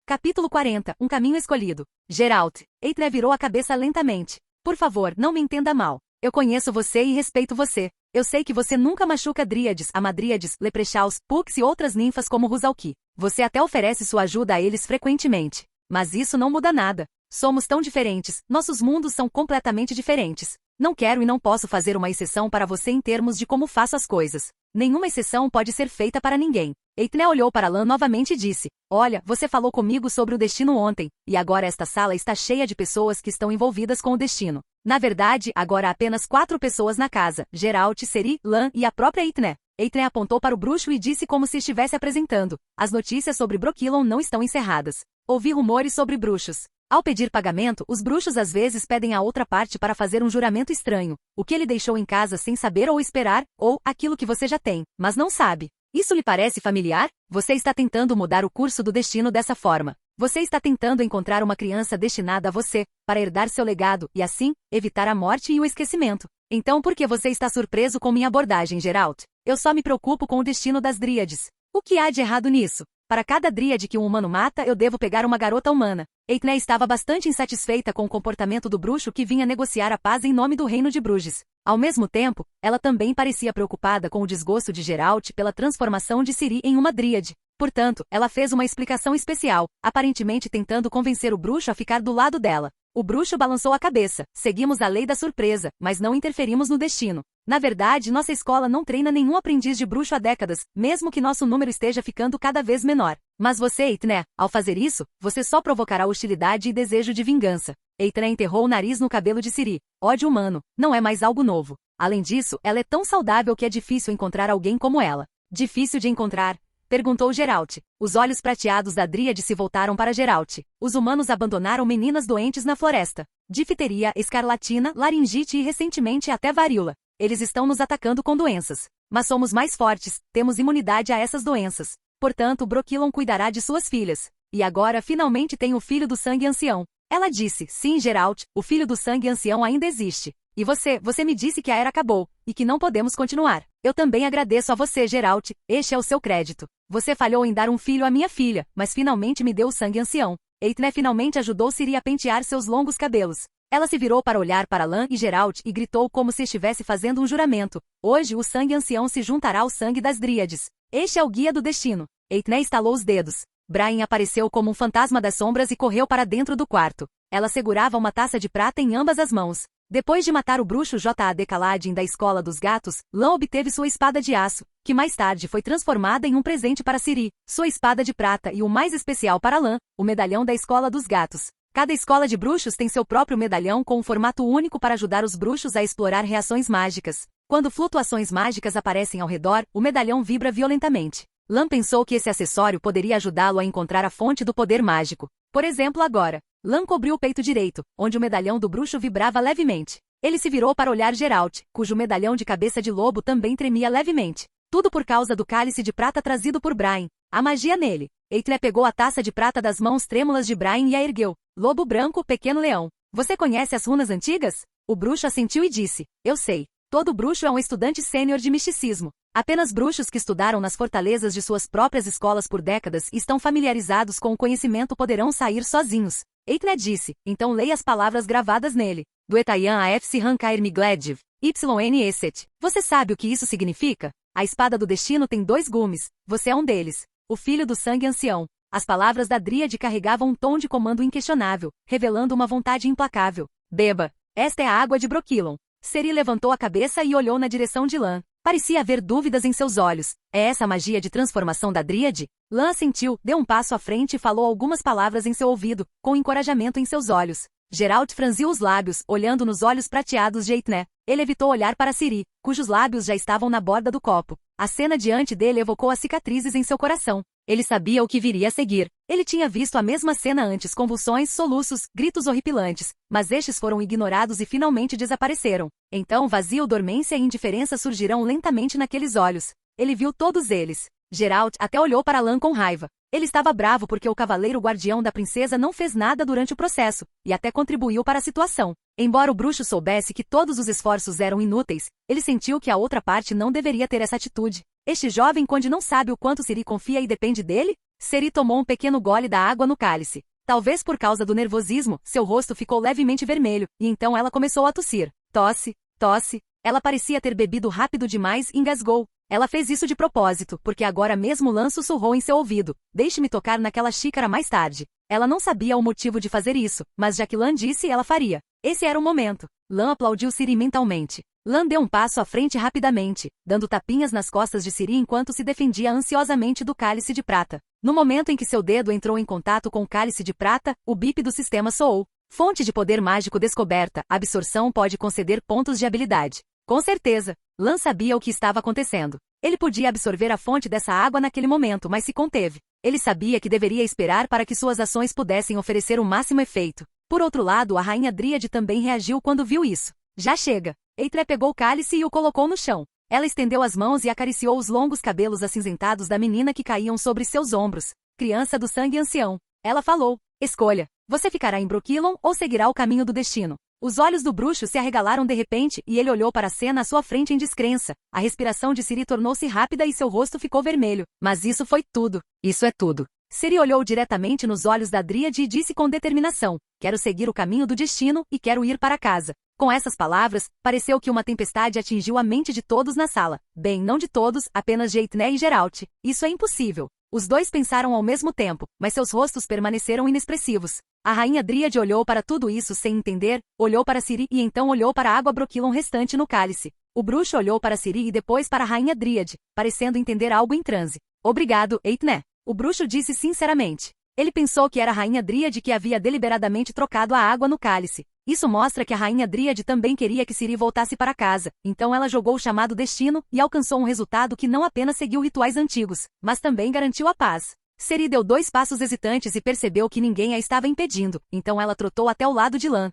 Capítulo 40. Um caminho escolhido. Geralt. Eithne virou a cabeça lentamente. Por favor, não me entenda mal. Eu conheço você e respeito você. Eu sei que você nunca machuca dríades, amadríades, leprechauns, puks e outras ninfas como Rusalki. Você até oferece sua ajuda a eles frequentemente. Mas isso não muda nada. Somos tão diferentes, nossos mundos são completamente diferentes. Não quero e não posso fazer uma exceção para você em termos de como faço as coisas. Nenhuma exceção pode ser feita para ninguém. Eithne olhou para Lan novamente e disse, olha, você falou comigo sobre o destino ontem, e agora esta sala está cheia de pessoas que estão envolvidas com o destino. Na verdade, agora há apenas 4 pessoas na casa, Geralt, Ciri, Lan e a própria Eithne. Eithne apontou para o bruxo e disse como se estivesse apresentando. As notícias sobre Brokilon não estão encerradas. Ouvi rumores sobre bruxos. Ao pedir pagamento, os bruxos às vezes pedem a outra parte para fazer um juramento estranho, o que ele deixou em casa sem saber ou esperar, ou aquilo que você já tem, mas não sabe. Isso lhe parece familiar? Você está tentando mudar o curso do destino dessa forma. Você está tentando encontrar uma criança destinada a você, para herdar seu legado e assim, evitar a morte e o esquecimento. Então por que você está surpreso com minha abordagem, Geralt? Eu só me preocupo com o destino das dríades. O que há de errado nisso? Para cada dríade que um humano mata, eu devo pegar uma garota humana. Eithne estava bastante insatisfeita com o comportamento do bruxo que vinha negociar a paz em nome do reino de Bruges. Ao mesmo tempo, ela também parecia preocupada com o desgosto de Geralt pela transformação de Ciri em uma dríade. Portanto, ela fez uma explicação especial, aparentemente tentando convencer o bruxo a ficar do lado dela. O bruxo balançou a cabeça. Seguimos a lei da surpresa, mas não interferimos no destino. Na verdade, nossa escola não treina nenhum aprendiz de bruxo há décadas, mesmo que nosso número esteja ficando cada vez menor. Mas você, Eithne, ao fazer isso, você só provocará hostilidade e desejo de vingança. Eithne enterrou o nariz no cabelo de Ciri. Ódio humano, não é mais algo novo. Além disso, ela é tão saudável que é difícil encontrar alguém como ela. Difícil de encontrar. Perguntou Geralt. Os olhos prateados da Dríade se voltaram para Geralt. Os humanos abandonaram meninas doentes na floresta. Difteria, escarlatina, laringite e recentemente até varíola. Eles estão nos atacando com doenças. Mas somos mais fortes, temos imunidade a essas doenças. Portanto, Brokilon cuidará de suas filhas. E agora finalmente tem o filho do sangue ancião. Ela disse, sim, Geralt, o filho do sangue ancião ainda existe. E você me disse que a era acabou, e que não podemos continuar. Eu também agradeço a você, Geralt, este é o seu crédito. Você falhou em dar um filho à minha filha, mas finalmente me deu o sangue ancião. Eithne finalmente ajudou Ciri a pentear seus longos cabelos. Ela se virou para olhar para Lan e Geralt e gritou como se estivesse fazendo um juramento. Hoje o sangue ancião se juntará ao sangue das Dríades. Este é o guia do destino. Eithne estalou os dedos. Brian apareceu como um fantasma das sombras e correu para dentro do quarto. Ela segurava uma taça de prata em ambas as mãos. Depois de matar o bruxo J.A.D. Kaladin da Escola dos Gatos, Lan obteve sua espada de aço, que mais tarde foi transformada em um presente para Ciri, sua espada de prata e o mais especial para Lan, o medalhão da Escola dos Gatos. Cada escola de bruxos tem seu próprio medalhão com um formato único para ajudar os bruxos a explorar reações mágicas. Quando flutuações mágicas aparecem ao redor, o medalhão vibra violentamente. Lan pensou que esse acessório poderia ajudá-lo a encontrar a fonte do poder mágico. Por exemplo, agora. Lan cobriu o peito direito, onde o medalhão do bruxo vibrava levemente. Ele se virou para olhar Geralt, cujo medalhão de cabeça de lobo também tremia levemente. Tudo por causa do cálice de prata trazido por Brian. A magia nele. Eithne pegou a taça de prata das mãos trêmulas de Brian e a ergueu. Lobo branco, pequeno leão. Você conhece as runas antigas? O bruxo assentiu e disse, eu sei. Todo bruxo é um estudante sênior de misticismo. Apenas bruxos que estudaram nas fortalezas de suas próprias escolas por décadas e estão familiarizados com o conhecimento poderão sair sozinhos. Eithne disse, então leia as palavras gravadas nele. Do Etayan a Fc Rankair Migledjiv, YN Esset. Você sabe o que isso significa? A espada do destino tem 2 gumes, você é um deles. O filho do sangue ancião. As palavras da Dríade carregavam um tom de comando inquestionável, revelando uma vontade implacável. Beba. Esta é a água de Brokilon. Ciri levantou a cabeça e olhou na direção de Lan. Parecia haver dúvidas em seus olhos. É essa a magia de transformação da Dríade? Lan assentiu, deu um passo à frente e falou algumas palavras em seu ouvido, com encorajamento em seus olhos. Geralt franziu os lábios, olhando nos olhos prateados de Eithne. Ele evitou olhar para Ciri, cujos lábios já estavam na borda do copo. A cena diante dele evocou as cicatrizes em seu coração. Ele sabia o que viria a seguir. Ele tinha visto a mesma cena antes, convulsões, soluços, gritos horripilantes, mas estes foram ignorados e finalmente desapareceram. Então vazio, dormência e indiferença surgirão lentamente naqueles olhos. Ele viu todos eles. Geralt até olhou para Lan com raiva. Ele estava bravo porque o cavaleiro guardião da princesa não fez nada durante o processo, e até contribuiu para a situação. Embora o bruxo soubesse que todos os esforços eram inúteis, ele sentiu que a outra parte não deveria ter essa atitude. Este jovem conde não sabe o quanto Ciri confia e depende dele? Ciri tomou um pequeno gole da água no cálice. Talvez por causa do nervosismo, seu rosto ficou levemente vermelho, e então ela começou a tossir. Tosse, tosse. Ela parecia ter bebido rápido demais e engasgou. Ela fez isso de propósito, porque agora mesmo Lan sussurrou em seu ouvido. Deixe-me tocar naquela xícara mais tarde. Ela não sabia o motivo de fazer isso, mas já que Lan disse, ela faria. Esse era o momento. Lan aplaudiu Ciri mentalmente. Lan deu um passo à frente rapidamente, dando tapinhas nas costas de Ciri enquanto se defendia ansiosamente do cálice de prata. No momento em que seu dedo entrou em contato com o cálice de prata, o bip do sistema soou. Fonte de poder mágico descoberta. Absorção pode conceder pontos de habilidade. Com certeza, Lan sabia o que estava acontecendo. Ele podia absorver a fonte dessa água naquele momento, mas se conteve. Ele sabia que deveria esperar para que suas ações pudessem oferecer o máximo efeito. Por outro lado, a rainha Dríade também reagiu quando viu isso. Já chega. Eithne pegou o cálice e o colocou no chão. Ela estendeu as mãos e acariciou os longos cabelos acinzentados da menina que caíam sobre seus ombros. Criança do sangue ancião. Ela falou, escolha. Você ficará em Brokilon ou seguirá o caminho do destino? Os olhos do bruxo se arregalaram de repente e ele olhou para a cena à sua frente em descrença. A respiração de Ciri tornou-se rápida e seu rosto ficou vermelho. Mas isso foi tudo. Isso é tudo. Ciri olhou diretamente nos olhos da Dríade e disse com determinação, quero seguir o caminho do destino e quero ir para casa. Com essas palavras, pareceu que uma tempestade atingiu a mente de todos na sala. Bem, não de todos, apenas de Eithne e Geralt. Isso é impossível. Os dois pensaram ao mesmo tempo, mas seus rostos permaneceram inexpressivos. A rainha Dríade olhou para tudo isso sem entender, olhou para Ciri e então olhou para a água Brokilon restante no cálice. O bruxo olhou para Ciri e depois para a rainha Dríade, parecendo entender algo em transe. Obrigado, Eithne. O bruxo disse sinceramente. Ele pensou que era a rainha Dríade que havia deliberadamente trocado a água no cálice. Isso mostra que a rainha Dríade também queria que Ciri voltasse para casa, então ela jogou o chamado destino e alcançou um resultado que não apenas seguiu rituais antigos, mas também garantiu a paz. Ciri deu 2 passos hesitantes e percebeu que ninguém a estava impedindo, então ela trotou até o lado de Lan.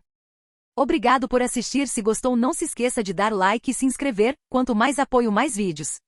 Obrigado por assistir. Se gostou, não se esqueça de dar like e se inscrever. Quanto mais apoio, mais vídeos.